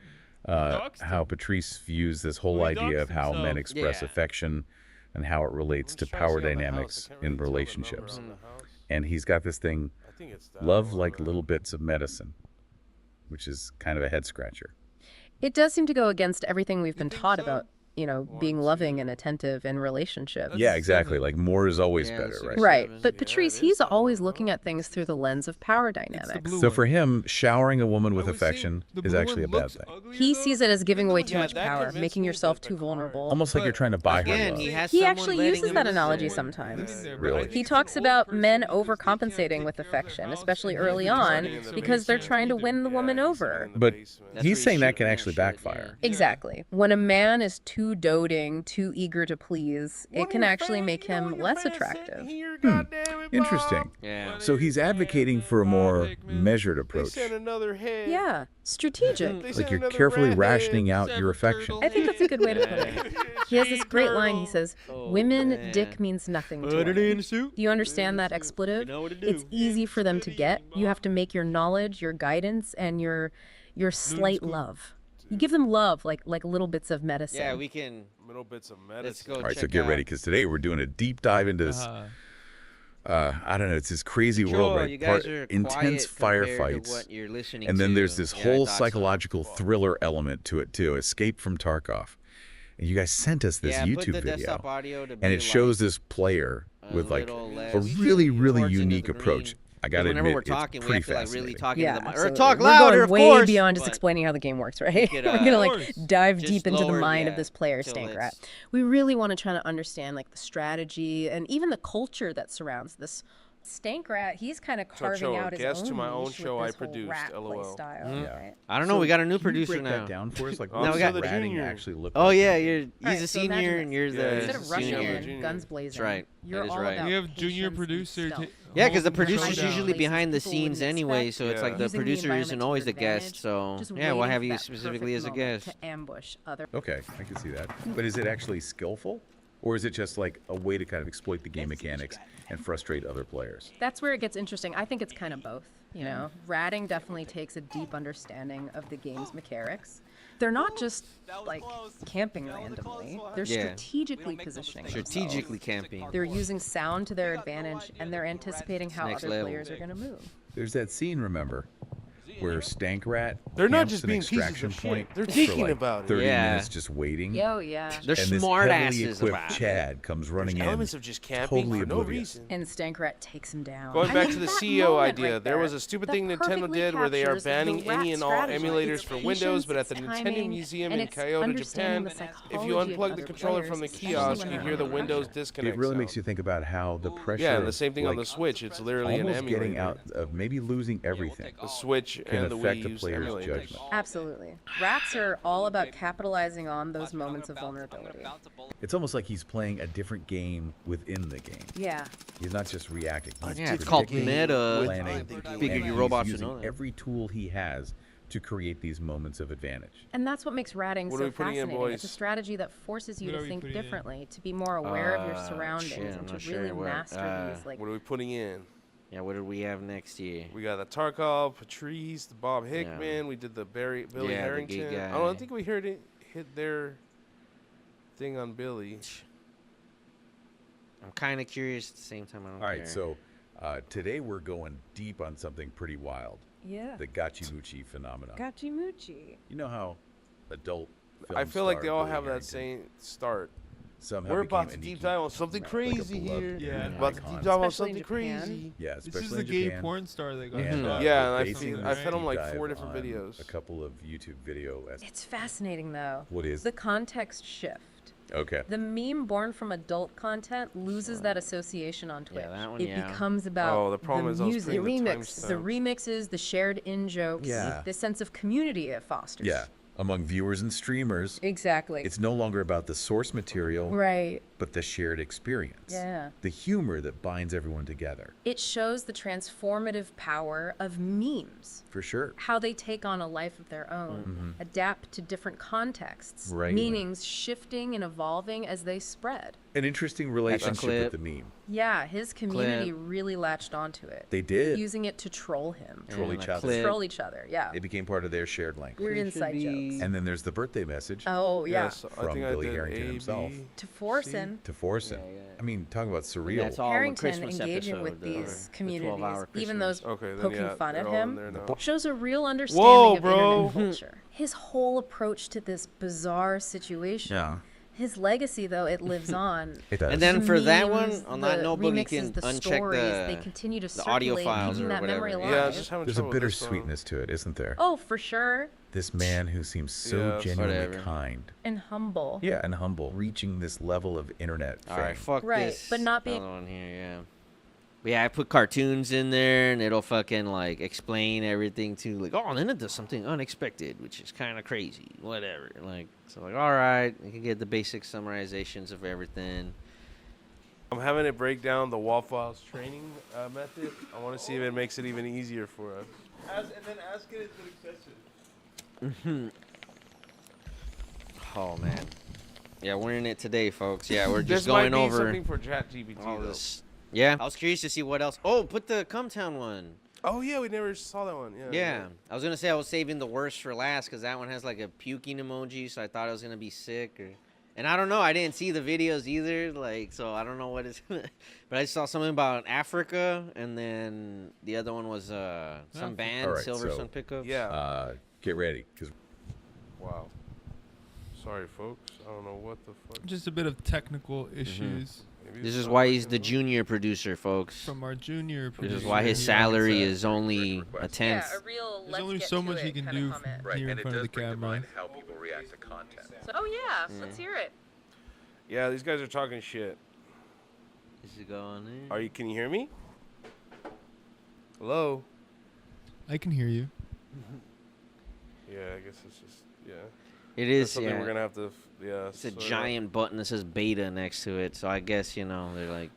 doxed how him. Patrice views this whole Well, he idea doxed of how men himself. express Yeah. affection and how it relates to power dynamics in relationships. And he's got this thing, love like little bits of medicine, which is kind of a head scratcher. It does seem to go against everything we've been taught about, being loving and attentive in relationships. Yeah, exactly. Like more is always Yeah, better, that's right? Right. Yeah, But Patrice, he's always looking at things through the lens of power dynamics. blue So one. for him, showering a woman I with would say affection the is blue actually a one bad looks thing. uglier, He though. sees it as giving away too Yeah, much that power, convinced making me yourself that too the vulnerable. Almost like you're trying to buy her Again, love. he has He someone actually letting uses him that in. analogy Yeah. sometimes. There, but Really? I think He it's talks an old about person men because he can't overcompensating take with care of affection, her house especially and early everything. on, It's because they're amazing. trying to win the woman over. But That's he's where saying he that should- can yeah, actually should, backfire. yeah. Exactly. When a man is too doting, too eager to please, it can actually make him less attractive. Interesting. Yeah. So he's advocating for a more measured approach. Another head. Yeah, strategic. They Like sent you're another carefully redhead. rationing out your affection. I think that's a good way to put it. He has this great line. He says, "Women, man. dick means nothing to Put it women." in soup. Do you understand that expletive? know what to do. It's easy for them to get. You have to make your knowledge, your guidance, and your slight love. You give them love like little bits of medicine. Yeah, we can. Little bits of Let's medicine. go. All right, so check get out ready because today we're doing a deep dive into this. I don't know, it's this crazy world, Joel, right? you guys are Intense quiet compared to firefights. what you're listening And then to. there's this Yeah, I whole thought so. psychological thriller element to it too. Escape from Tarkov. And you guys sent us this Yeah, put YouTube the video. desktop audio to And be it shows like this player a with like little less a really, really towards into unique the approach. green. I gotta Whenever admit, we're it's talking, we pretty have to like really fascinating. talk Yeah, into the mic. Or absolutely. talk We're louder, going of way course. beyond just but- explaining how the game works, right? could, We're gonna of like course. dive Just deep into the lower, mind yeah, of this player, till Stank it's- Rat. We really want to try to understand like the strategy and even the culture that surrounds this Stank Rat, he's kind of carving show a out his guest own to my own niche show with I this whole produced, rat LOL. play style, right? I don't know. We got a new Can you producer break now. that down for us? Like, Oh, what now does we got the the ratting junior. actually look Oh like? yeah, All he's right, a so senior imagine and this. you're Yeah, the he's Instead of a rushing senior. in, Junior. guns blazing, That's right. you're That is all right. about You have junior patience and producer. stealth. Yeah, because the holding the producer's show down. usually Places behind the people scenes wouldn't anyway, expect, so it's Yeah. like the using the producer isn't environment to always your the guest. advantage, So just yeah, we'll waiting have for you that specifically perfect as a moment guest. to ambush other. Okay, I can see that. But is it actually skillful? Or is it just like a way to kind of exploit the game mechanics and frustrate other players? That's where it gets interesting. I think it's kind of both. You know, ratting definitely takes a deep understanding of the game's mechanics. They're not just like camping randomly. They're Yeah. strategically positioning Strategically themselves. camping. They're using sound to their advantage, and they're anticipating how Next other level. players are going to move. There's that scene, remember, where Stank Rat They're not camps just an being pieces of extraction shit. point They're for thinking like about it. 30 Yeah. minutes just waiting. Yo, yeah. They're And this smart heavily asses equipped about it. Chad comes running in, Elements of just camping totally for no oblivious. reason. And Stank Rat takes him down. Going I back mean, to the that CEO moment idea, right there was a stupid that thing Nintendo perfectly did where they are captures the banning rat any and all strategy. emulators It's for Windows, but at the patience, Nintendo timing, Museum and in it's Kyoto, understanding Japan, the if you psychology of unplug the other controller from the players, especially kiosk, when you they're hear the under Windows pressure. disconnect It really sound. makes you think about how the pressure Yeah, and the same thing on like, the Switch. It's literally an almost emulator. getting out of maybe losing everything The Switch can and the affect Wii a use player's emulators. judgment. Absolutely. Rats are all about capitalizing on those moments of vulnerability. It's almost like he's playing a different game within the game. Yeah. He's not just reacting. He's Yeah, it's called predicting, meta. planning, Figured and you he's robots would using know that. every tool he has to create these moments of advantage. And that's what makes ratting What are so we putting in, fascinating. It's a boys? strategy that forces you What are to we think putting in? differently, to be more aware of your surroundings, shit, I'm and not to really sure what, master these like What are we putting in? Yeah, what did we have next year? We got the Tarkov, Patrice, the Bob Hickman. We did the Billy Yeah, the gay Harrington. guy. I don't think we heard it hit their thing on Billy. I'm kind of curious at the same time. I don't All right, care. so today we're going deep on something pretty wild. yeah. The Gachimuchi phenomenon. Gachimuchi. You know how adult film I feel like they star all Billy have that Harrington same start. somehow We're became about to a deep Nikki, dive on something like a crazy beloved here. Yeah. internet About to icon. deep dive on Especially in something Japan. crazy. Yeah, This especially is the in gay Japan. porn star that got And, shot. Yeah, we're and basing I've this had on deep like dive 4 different on videos. A couple of YouTube video. It's fascinating though. What is? The context shift. Okay. The meme born from adult content loses that association on Twitch. that one, it yeah. becomes about Oh, the problem is I was music, the putting the remix, the timestamps. remixes, the shared in jokes, Yeah. the sense of community it fosters. Yeah. Among viewers and streamers, Exactly. it's no longer about the source material, right. but the shared experience. Yeah. The humor that binds everyone together. It shows the transformative power of memes. For sure. How they take on a life of their own, adapt to different contexts, Right. meanings shifting and evolving as they spread. An interesting relationship clip. with the meme. Yeah, his community Clip. really latched onto it. They did. Using it to troll him. Troll And each a other. clip. Troll each other, yeah. It became part of their shared language. Weird inside jokes. And then there's the birthday message Oh, yeah. Yes, I From think Billy I did Harrington A, himself. B. To force him. to force him. I mean, talk about surreal. That's all Harrington the Christmas engaging with episode, these the communities, 12-hour even Christmas. those Okay, then poking yeah, fun at they're all in him, there now. shows a real understanding of bro. internet culture. His whole approach to this bizarre situation. Yeah. His legacy, though, it lives on. It does. And then The for that memes, one, on that the notebook, you remixes, can the uncheck stories, they the continue to audio circulate, files keeping or that whatever. memory alive. Yeah, just having There's a trouble with this one. bittersweetness to it, isn't there? Oh, for sure. This man who seems so Yeah, genuinely whatever. kind. And humble. Yeah, and humble, reaching this level of internet fame. All right, fuck Right, this. but not being- other one here, yeah. But yeah, I put cartoons in there, and it'll fucking like explain everything to like, oh, and then it does something unexpected, which is kind of crazy, whatever. Like, so like, all right, you can get the basic summarizations of everything. I'm having it break down the Waffle House training method. I want to see if it makes it even easier for us. And then ask it if it accesses. Oh man, yeah, we're in it today, folks. Yeah, we're This just going might be over something for ChatGPT all though. this. Yeah, I was curious to see what else. Oh, put the Cumtown one. Oh yeah, we never saw that one. Yeah. Yeah, I was gonna say I was saving the worst for last because that one has like a puking emoji, so I thought it was gonna be sick. And I don't know, I didn't see the videos either, like, so I don't know what it's. But I saw something about Africa, and then the other one was some band, All right, Silver so- Sun Pickups. Yeah. Get ready, because Wow. Sorry, folks. I don't know what the fuck. Just a bit of technical issues Maybe This it's is not why he's working the out. junior producer, folks. from our junior This producer. is why his here. salary Yeah. is only Request. a tenth. real There's only so much he can do here in front of the camera. how people react to content. Oh yeah, let's hear it. Yeah, these guys are talking shit. Is it going in? Are you? Can you hear me? Hello. I can hear you. Yeah, I guess it's just It That's is. something Yeah. we're gonna have to. Yeah. It's a giant button that says beta next to it, so I guess they're like.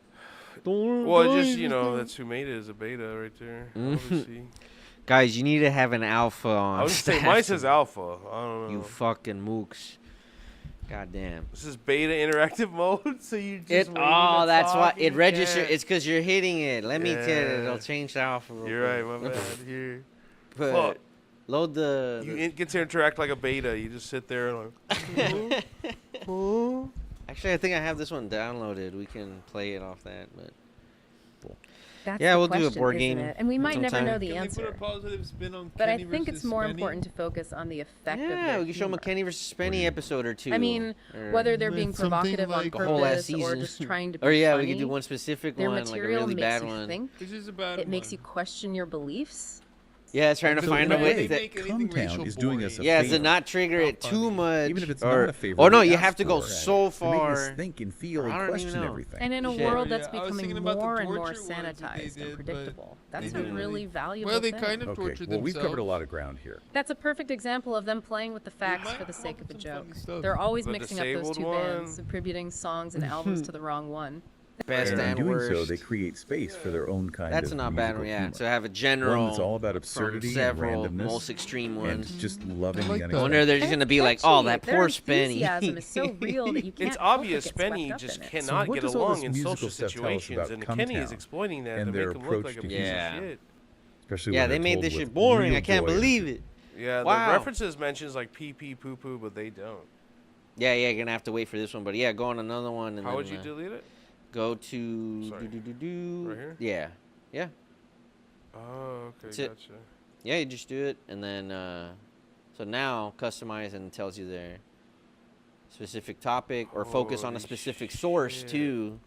Well, just that's who made it is a beta right there. Obviously. Guys, you need to have an alpha on. I was saying mine says alpha. I don't know. You fucking mooks. Goddamn. This is beta interactive mode, so you just. That's why it registers. It's because you're hitting it. Let me tell you, Yeah. it'll change the alpha. real You're right, quick. my bad. Here. But Fuck. load the. You get to interact like a beta. You just sit there and like. Actually, I think I have this one downloaded. We can play it off that, but. That's Yeah, the we'll do a question, board isn't game it? And we might never sometime. know the Can we put a answer. positive spin on But I Kenny think it's versus more Spenny? important to focus on the effect of Yeah, their we can show humor. McKenny versus Spenny episode or two. I mean, or- whether they're being It's something provocative on like- The whole last purpose or season. just trying to be Or yeah, we funny, could do one specific their one, like a material really makes bad you one. think. This is a bad It makes one. you question your beliefs. Yeah, it's trying to So find a why way. they That, make anything Cumtown racial is doing us a boring? yeah, favor. to not trigger it Not too funny. much. Even if it's or, not a favor. Oh no, we you ask have to go for it. so To make us far. think and feel I and don't even question know. everything. And in a Shit. world Yeah, that's I was becoming thinking about the more and more torture ones that they sanitized did, and but predictable, that's they a didn't really valuable Well, they thing. kind of Okay, tortured well, we've themselves. covered a lot of ground here. That's a perfect example of them playing with the facts might for the come sake up of a with some joke. funny stuff. They're always The mixing up those disabled two one? bands, attributing songs and albums to the wrong one. Best And in and doing worst. so, they create space for their own kind That's of not bad. musical Yeah, humor. to have a general. One that's all about from absurdity and several randomness most extreme and ones. just loving like the that. I wonder unexpected. if they're just And gonna it's be like, catchy. oh, that Their poor enthusiasm Spenny. is so real that you can't It's help obvious but get swept Spenny up just in it. cannot what get does all along this in musical social stuff tell us situations, about and Kenny is Cumtown exploiting that and to their make him look approach like a to piece humor? of shit. Especially Yeah, when they they're made told this with shit boring. real I can't joy. believe it. Yeah, Wow. the references mentions like pee pee poo poo, but they don't. Yeah, you're gonna have to wait for this one, but yeah, go on another one and How then, would you delete it? go to Sorry. do. Right here? Yeah, Oh, okay, That's it. gotcha. yeah. You just do it, and then so now customize and it tells you their specific topic or focus on a Holy specific source shit. too.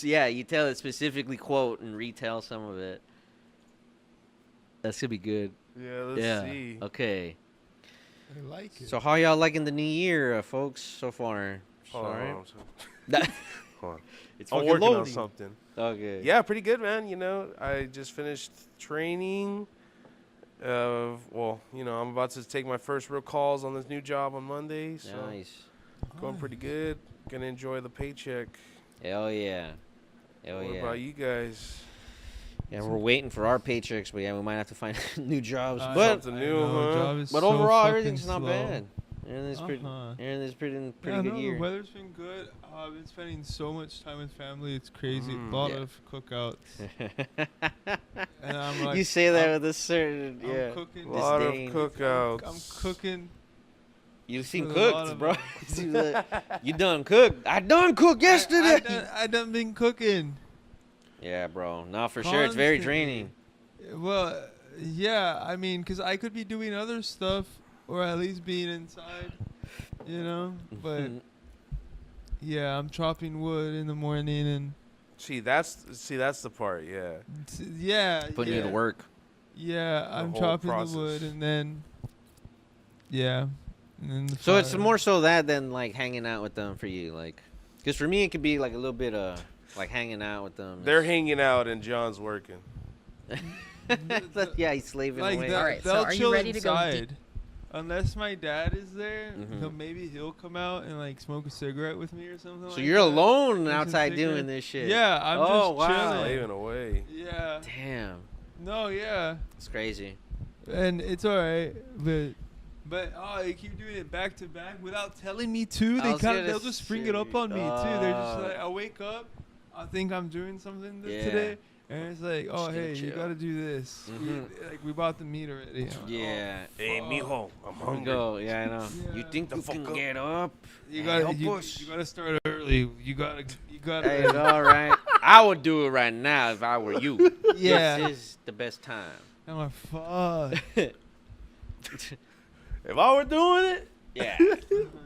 Yeah, you tell it specifically quote and retell some of it. That's gonna be good. Yeah, let's yeah. see. Okay. I like it. So how y'all liking the new year, folks, so far? Hold on, Alright. hold on. Hold on. It's I'm fucking working on loading. something. Okay. Yeah, pretty good, man. You know, I just finished training. Well, you know, I'm about to take my first real calls on this new job on Monday, so Nice. going pretty good. Gonna enjoy the paycheck. Hell yeah. Hell What yeah. about you guys? Yeah, we're waiting for our paychecks, but yeah, we might have to find new jobs. I But Something new, huh? but overall, everything's not bad. Everything's pretty. Uh-huh. Everything's pretty Yeah, good no, year. the weather's been good. I've been spending so much time with family. It's crazy. Mm. A lot Yeah. of cookouts. And I'm like, you say that I'm- with a certain I'm cooking. A lot of disdain. cookouts. I'm cooking. You seem with a lot cooked, of bro. it. You seem like, you done cooked. I done cooked yesterday. I done been cooking. Yeah, bro. No, for sure, it's very Constantly. draining. Well, yeah. I mean, because I could be doing other stuff or at least being inside, you know. But yeah, I'm chopping wood in the morning and See, that's the part. Yeah. yeah, Putting yeah. you to work. Yeah, The I'm whole chopping process. the wood and then yeah, and then the So it's fire. more so that than like hanging out with them for you, like, because for me it could be like a little bit of like hanging out with them. They're hanging out and John's working. Yeah, he's slaving like away. that. All right, so They'll are you chill ready to go deep? inside. Unless my dad is there, Mhm. maybe he'll come out and like smoke a cigarette with me or something. So like you're that. alone Smoke some outside doing cigarette. this shit. Yeah, I'm Oh, just wow. chilling. Slaving away. Yeah. Damn, No, yeah. it's crazy. And it's alright, but oh, they keep doing it back to back without telling me to. I was gonna They'll just spring it up on me too. They're just Oh. like, I wake up, I think I'm doing something Yeah. today, and it's like, oh Just gonna hey, you chill. gotta do this. We bought the meat already. I'm like, Yeah. Hey, fuck. mijo, I'm We hungry. go. Yeah, I know. You Yeah. think The you can fuck up. get up? You gotta, Help you us. gotta start early. You gotta. Hey, all right. I would do it right now if I were you. Yeah. This is the best time. I'm like, fuck. If I were doing it, Yeah.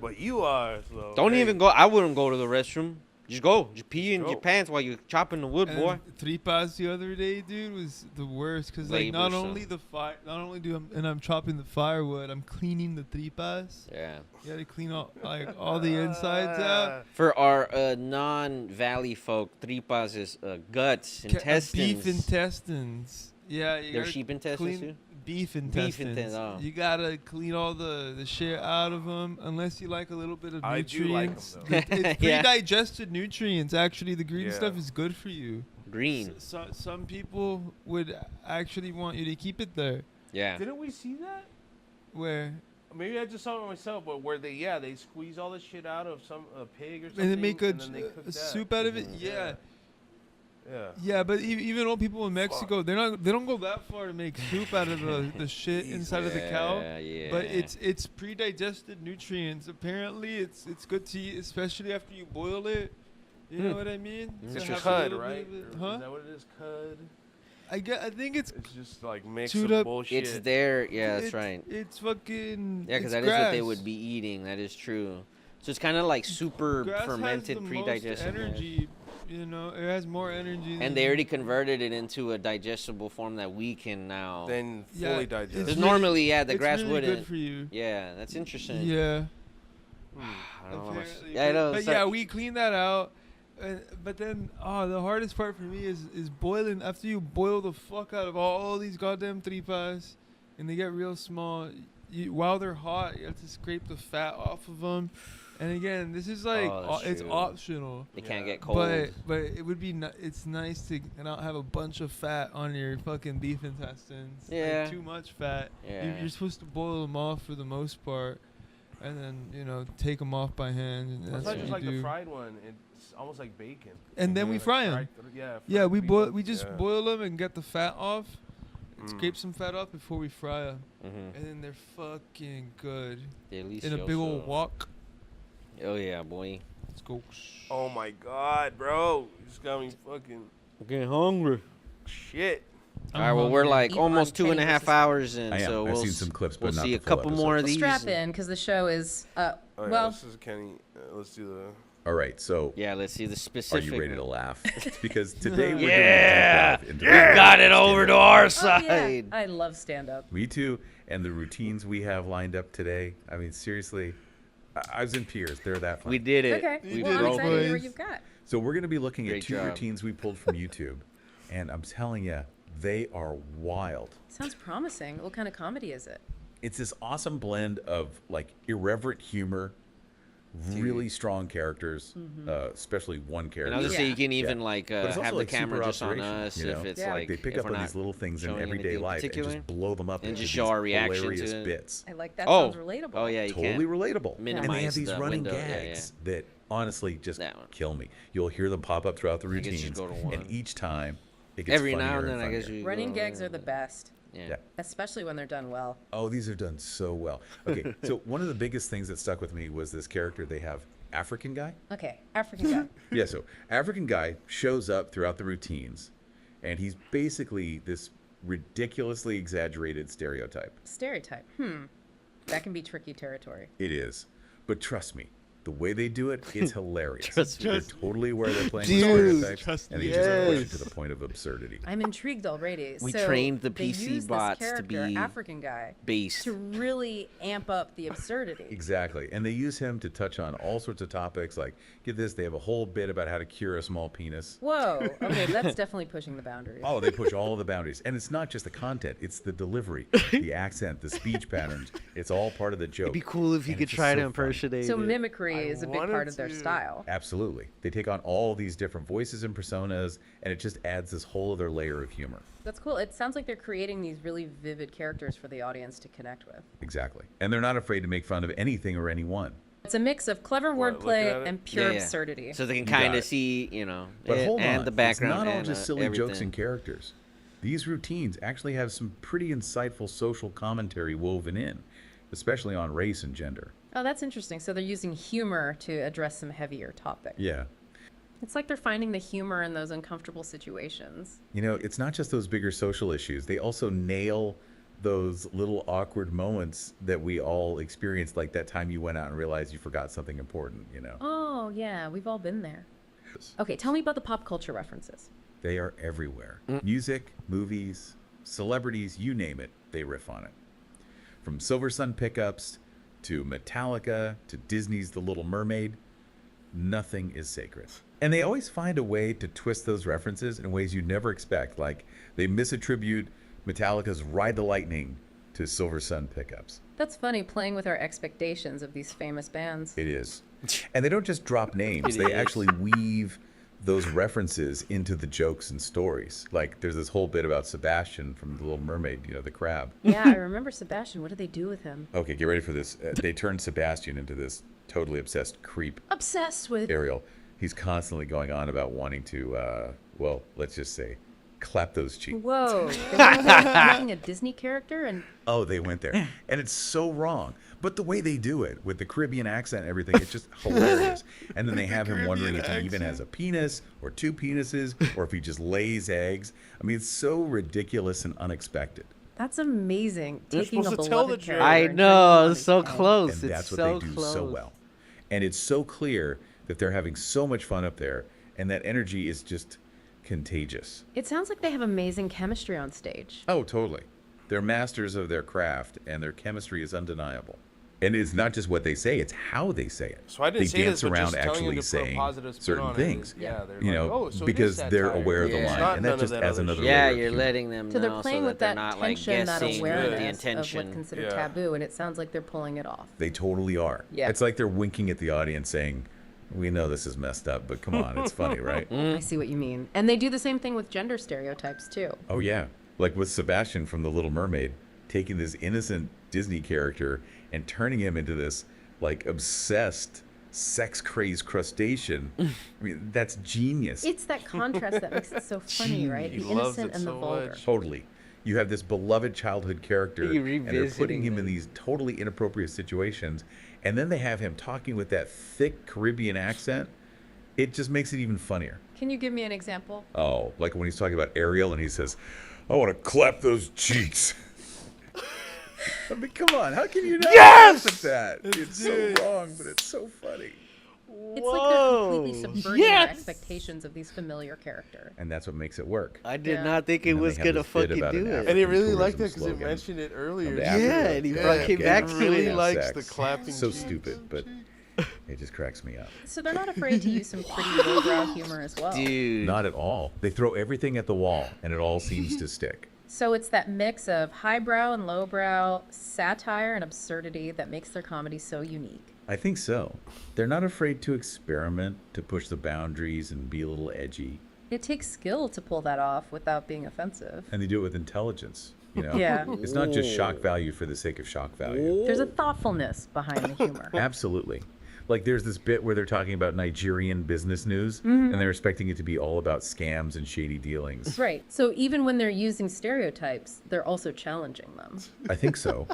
but you are, so Don't hey. even go. I wouldn't go to the restroom. Just go. Just pee in your pants while you're chopping the wood, boy. Tripas the other day, dude, was the worst because like Labor, not son. only I'm chopping the firewood, I'm cleaning the tripas. Yeah. You gotta clean all the insides out. For our non-valley folk, tripas is guts, intestines. Beef intestines. Yeah, you They're gotta sheep intestines clean too? beef intestines. oh. You gotta clean all the shit out of them, unless you like a little bit of I do like 'em, nutrients. though. It's Yeah. pre-digested nutrients. Actually, the green Yeah. stuff is good for you. Green. Some people would actually want you to keep it there. Yeah. Didn't we see that? Where Maybe I just saw it myself, but where they squeeze all the shit out of a pig or something, and they make and then they cook a that. soup out of it. Yeah. Yeah. Yeah, but even old people in Mexico, they don't go that far to make soup out of the shit inside of the cow. Yeah. But it's pre-digested nutrients. Apparently, it's good to eat, especially after you boil it. You know what I mean? It's To have a cud, little bit right? of it- Or Huh? Is that what it is? Cud. I think it's It's just like mix chewed of up- bullshit. It's there. Yeah, that's it's, right. It's fucking Yeah, because it's that is what they grass. would be eating. That is true. So it's kind of like super Grass fermented, has the pre-digested. most energy. You know, it has more energy. And than- they already converted it into a digestible form that we can now. Then Yeah, fully it's digested. Because really- normally, yeah, the it's grass really wouldn't. good for you. Yeah, that's interesting. Yeah. I don't know. Apparently, Yeah, I know. But so- yeah, we clean that out. But then, the hardest part for me is boiling. After you boil the fuck out of all these goddamn tripas, and they get real small, while they're hot, you have to scrape the fat off of them. And again, this is like that's it's true. optional. They can't get cold. But it would be it's nice to not have a bunch of fat on your fucking beef intestines. Yeah. Like, too much fat. Yeah. You're supposed to boil them off for the most part, and then take them off by hand. And It's that's not what just you like do. the fried one. It's almost like bacon. And then we Like fry them. fried- Yeah. Yeah, fried we beef. we just Yeah. boil them and get the fat off. Mm. Scrape some fat off before we fry them, Mhm. and then they're fucking good Delicioso. in a big old wok. Oh yeah, boy. Let's go. Oh my god, bro! You just got me fucking I'm getting hungry. shit. All right, well, we're like Eat almost on 2.5 Kenny versus hours in, I am. so I've we'll seen some clips, we'll but not see the a full couple episode. more of these. Strap in, because the show is Oh, yeah, well. this is Kenny. Let's do the. All right, so Yeah, let's see the are specific. you ready to laugh? Because today we're Yeah. doing a deep dive into You got it stand-up. over to our Oh, yeah. side. I love stand up. Me too. And the routines we have lined up today. I mean, seriously, I was in tears. They're that fun. We did it. Okay. We did Well, I'm it, excited to hear what boys. you've got. So we're going to be looking Great at two job. routines we pulled from YouTube, and I'm telling you, they are wild. Sounds promising. What kind of comedy is it? It's this awesome blend of like irreverent humor, really strong characters, especially one character. And I'll just say Yeah. you can even Yeah. like But it's have also, the like, camera super just on observational, us you know? if it's Yeah. like They pick if up we're on not these little things in showing everyday anything life and particular. just blow them up And into just these show our reaction to hilarious it. bits. I like that. Oh, Sounds relatable. oh yeah, you Totally can. relatable. And they minimize have these the running window, yeah, gags that honestly just That one. kill me. You'll hear them pop up throughout the I guess routines, just go to and one. each time it gets Every now and funnier then, I guess funnier. you Running go, gags are the best, Yeah. especially when they're done well. Oh, these are done so well. Okay, so one of the biggest things that stuck with me was this character they have, African guy. Okay, African guy. Yeah, so African guy shows up throughout the routines, and he's basically this ridiculously exaggerated stereotype. Stereotype. That can be tricky territory. It is, but trust me, the way they do it, it's hilarious. Trust me. They're totally aware they're playing Dude, with stereotypes, trust and me. they just push it Yes. to the point of absurdity. I'm intrigued already. We So trained the they PC use bots this to character, be African guy, Based. to really amp up the absurdity. Exactly, and they use him to touch on all sorts of topics. Like, get this, they have a whole bit about how to cure a small penis. Whoa. Okay, that's definitely pushing the boundaries. Oh, they push all the boundaries. And it's not just the content, it's the delivery, the accent, the speech patterns. It's all part of the joke. It'd be cool if you And could it's just try to so fun. impersonate So it. mimicry is a big wanted part of their to. style. Absolutely. They take on all these different voices and personas, and it just adds this whole other layer of humor. That's cool. It sounds like they're creating these really vivid characters for the audience to connect with. Exactly. And they're not afraid to make fun of anything or anyone. It's a mix of clever What, looking at wordplay it? and pure Yeah, yeah. absurdity. So they can You got kind of it. see, But hold and on, the background. it's not all and, just silly jokes everything. and characters. These routines actually have some pretty insightful social commentary woven in, especially on race and gender. Oh, that's interesting. So they're using humor to address some heavier topics. Yeah. It's like they're finding the humor in those uncomfortable situations. You know, it's not just those bigger social issues. They also nail those little awkward moments that we all experienced, like that time you went out and realized you forgot something important, Oh, yeah, we've all been there. Okay, tell me about the pop culture references. They are everywhere. Music, movies, celebrities, you name it, they riff on it. From Silver Sun pickups to Metallica to Disney's The Little Mermaid, nothing is sacred. And they always find a way to twist those references in ways you never expect. Like they misattribute Metallica's Ride the Lightning to Silver Sun pickups. That's funny, playing with our expectations of these famous bands. It is. And they don't just drop names. They actually weave those references into the jokes and stories. Like there's this whole bit about Sebastian from The Little Mermaid, you know, the crab. Yeah, I remember Sebastian. What did they do with him? Okay, get ready for this. They turned Sebastian into this totally obsessed creep. Obsessed with Ariel. He's constantly going on about wanting to, well, let's just say, clap those cheeks. Whoa. They were making a Disney character and Oh, they went there. And it's so wrong. But the way they do it, with the Caribbean accent and everything, it's just hilarious. And then they have him wondering if he even has a penis or two penises or if he just lays eggs. I mean, it's so ridiculous and unexpected. that's amazing. They're Taking a supposed to tell beloved the character. joke. I and know, turning it's it so on its head. close. And It's that's what so they do close. so well. And it's so clear that they're having so much fun up there. And that energy is just contagious. It sounds like they have amazing chemistry on stage. Oh, totally. They're masters of their craft, and their chemistry is undeniable. And it's not just what they say, it's how they say it. So I didn't they say dance this, but around just telling you actually to put a saying positive spin certain on it things. is- yeah, they're you like, know, "Oh, so it is because they're satire." aware of the Yeah. It's line. not And none that of just that adds other another shit. Yeah, layer of you're humor. letting them So they're know playing so with that they're that not like tension, that guessing awareness the of intention. what's considered Yeah. taboo, and it sounds like they're pulling it off. They totally are. Yeah. It's like they're winking at the audience saying, we know this is messed up, but come on, it's funny, right? I see what you mean. And they do the same thing with gender stereotypes, too. Oh, yeah. Like with Sebastian from The Little Mermaid, taking this innocent Disney character and turning him into this, like, obsessed, sex-crazed crustacean. I mean, that's genius. It's that contrast that makes it so funny, right? He The loves innocent it and the so vulgar. much. Totally. You have this beloved childhood character, You're and they're putting revisiting him in them. these totally inappropriate situations, and then they have him talking with that thick Caribbean accent. It just makes it even funnier. Can you give me an example? Oh, like when he's talking about Ariel and he says, I want to clap those cheeks. I mean, come on, how can you not laugh at that? It's so wrong, but it's so funny. It's like they're completely subverting our Yes! expectations of these familiar characters. And that's what makes it work. I did Yeah. not think it And then was they have gonna this bit fucking about do an it. African And he really liked tourism it because it slogan. mentioned it earlier. From the too. Africa. Yeah, and he Yeah, came it back to really it. likes Sex. the clapping. So cheeks. stupid, but it just cracks me up. So they're not afraid to use some pretty lowbrow humor as well. Dude. Not at all. They throw everything at the wall, and it all seems to stick. So it's that mix of highbrow and lowbrow, satire and absurdity that makes their comedy so unique. I think so. They're not afraid to experiment, to push the boundaries and be a little edgy. It takes skill to pull that off without being offensive. And they do it with intelligence, you know? Yeah. It's not just shock value for the sake of shock value. There's a thoughtfulness behind the humor. Absolutely. Like there's this bit where they're talking about Nigerian business news, and they're expecting it to be all about scams and shady dealings. Right. So even when they're using stereotypes, they're also challenging them. I think so.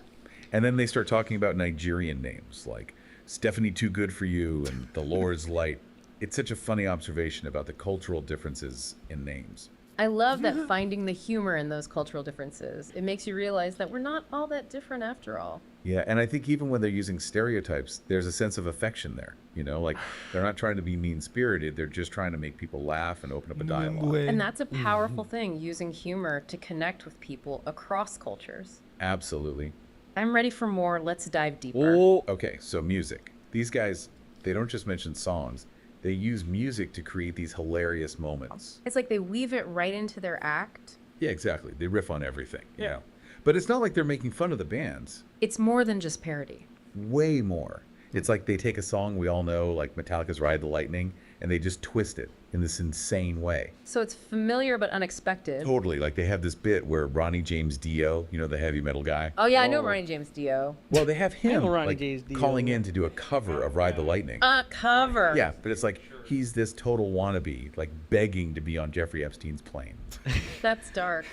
And then they start talking about Nigerian names like Stephanie Too Good for You and The Lord's Light. It's such a funny observation about the cultural differences in names. I love that finding the humor in those cultural differences. It makes you realize that we're not all that different after all. Yeah, and I think even when they're using stereotypes, there's a sense of affection there. You know, like they're not trying to be mean-spirited. They're just trying to make people laugh and open up a dialogue. And that's a powerful thing, using humor to connect with people across cultures. Absolutely. I'm ready for more. Let's dive deeper. Oh, Okay, so music. These guys, they don't just mention songs. They use music to create these hilarious moments. It's like they weave it right into their act. Yeah, exactly. They riff on everything, you know. But it's not like they're making fun of the bands. It's more than just parody. Way more. It's like they take a song we all know, like Metallica's Ride the Lightning, and they just twist it in this insane way. So it's familiar but unexpected. Totally. Like they have this bit where Ronnie James Dio, you know, the heavy metal guy. Oh yeah, I know Ronnie James Dio. Well, they have him know Ronnie like, James Dio. calling in to do a cover of Ride the Lightning. Cover. Yeah, but it's like he's this total wannabe, like begging to be on Jeffrey Epstein's plane. That's dark.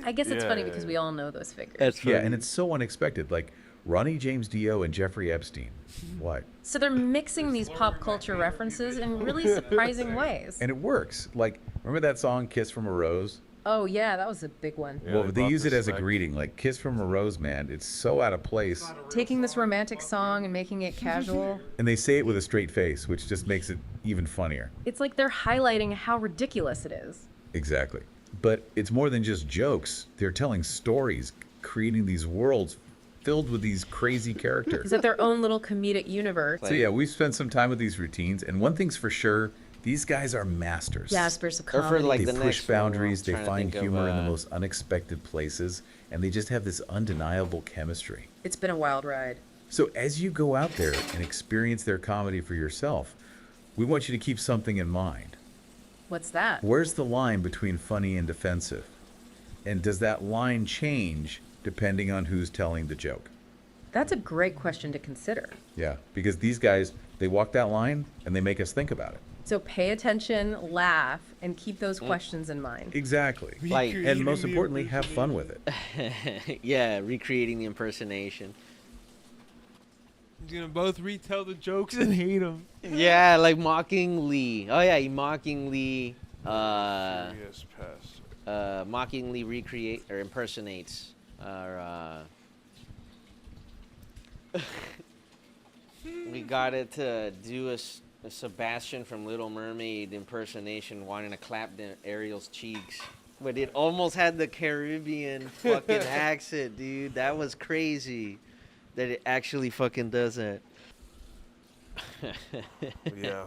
I guess it's Yeah, funny yeah, because yeah. we all know those figures. that's funny. Yeah, and it's so unexpected. Like Ronnie James Dio and Jeffrey Epstein. What? So they're mixing these pop culture references in really surprising ways. And it works. Like, remember that song Kiss from a Rose? Oh yeah, that was a big one. Yeah, Well, they they brought use the it as a smack- greeting. Like, Kiss from a Rose, man. It's so out of place. Taking this romantic song and making it casual. And they say it with a straight face, which just makes it even funnier. It's like they're highlighting how ridiculous it is. Exactly. But it's more than just jokes. They're telling stories, creating these worlds filled with these crazy characters. It's like their own little comedic universe. So yeah, we've spent some time with these routines, and one thing's for sure, these guys are masters. Jaspers of Or for comedy. like They the push next one, boundaries, I'm they trying to find think of, humor in the most unexpected places, and they just have this undeniable chemistry. It's been a wild ride. So as you go out there and experience their comedy for yourself, we want you to keep something in mind. What's that? Where's the line between funny and offensive? And does that line change depending on who's telling the joke? That's a great question to consider. Yeah, because these guys, they walk that line and they make us think about it. So pay attention, laugh, and keep those questions in mind. Exactly. Like, And most importantly, have fun with it. yeah, recreating the impersonation. He's gonna both retell the jokes and hate them. Yeah, like mockingly. Oh yeah, he mockingly, Yes, pass. mockingly recreate or impersonates, or we got it to do a Sebastian from Little Mermaid impersonation, wanting to clap Ariel's cheeks, but it almost had the Caribbean fucking accent, dude. That was crazy. That it actually fucking does it. Yeah.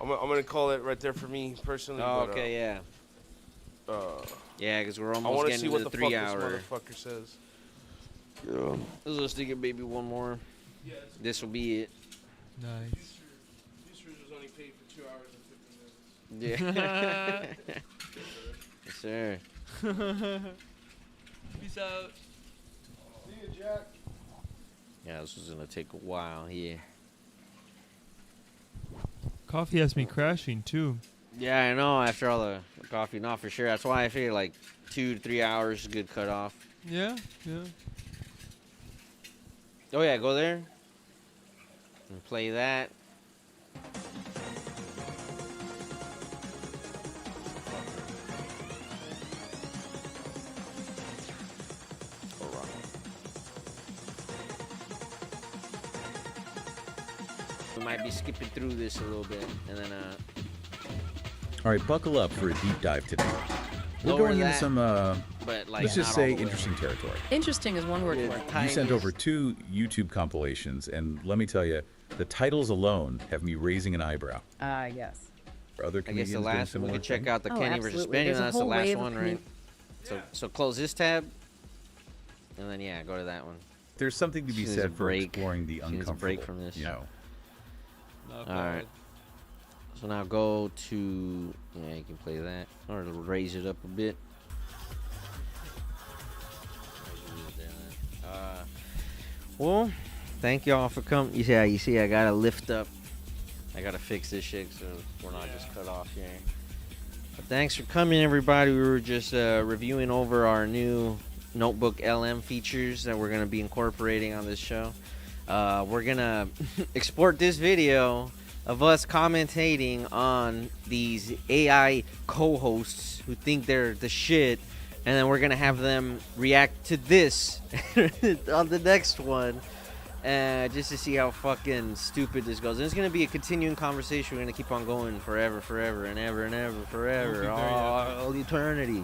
I'm gonna call it right there for me personally. Oh, but, okay, yeah. Yeah, because we're I almost want to getting see to what the the fuck 3 this hour. motherfucker says. Yeah. Let's just think of maybe one more. This will be it. Nice. Producers was only paid for 2 hours and 50 minutes. Yeah. Yes, sir. Peace out. See you, Jack. Yeah, this was gonna take a while. Yeah. Coffee has me crashing too. Yeah, I know. After all the coffee, not for sure. That's why I figured like 2 to 3 hours is a good cutoff. Yeah, yeah. Oh yeah, go there and play that. We might be skipping through this a little bit, and then All right, buckle up for a deep dive today. We're Lower going into that, some, but like let's just not say, all the way. interesting territory. Interesting is one word for it. You sent over 2 YouTube compilations, and let me tell you, the titles alone have me raising an eyebrow. Yes. Are other I guess comedians the doing last one similar we could check things? out the Oh, Kenny versus absolutely. Benny. There's a That's the whole last wave of one, right? So close this tab, and then yeah, go to that one. There's something to be She needs a said for break. exploring the She needs a uncomfortable. break from this. You know, Not All right. So now go to, yeah, you can play that, or raise it up a bit. Well, thank y'all for coming. You see, I gotta lift up. I gotta fix this shit so we're not just cut off here. But thanks for coming, everybody. We were just reviewing over our new Notebook LM features that we're gonna be incorporating on this show. We're gonna export this video of us commentating on these AI co-hosts who think they're the shit, and then we're gonna have them react to this on the next one, just to see how fucking stupid this goes. And it's gonna be a continuing conversation. We're gonna keep on going forever and ever and ever, We'll be there, all eternity.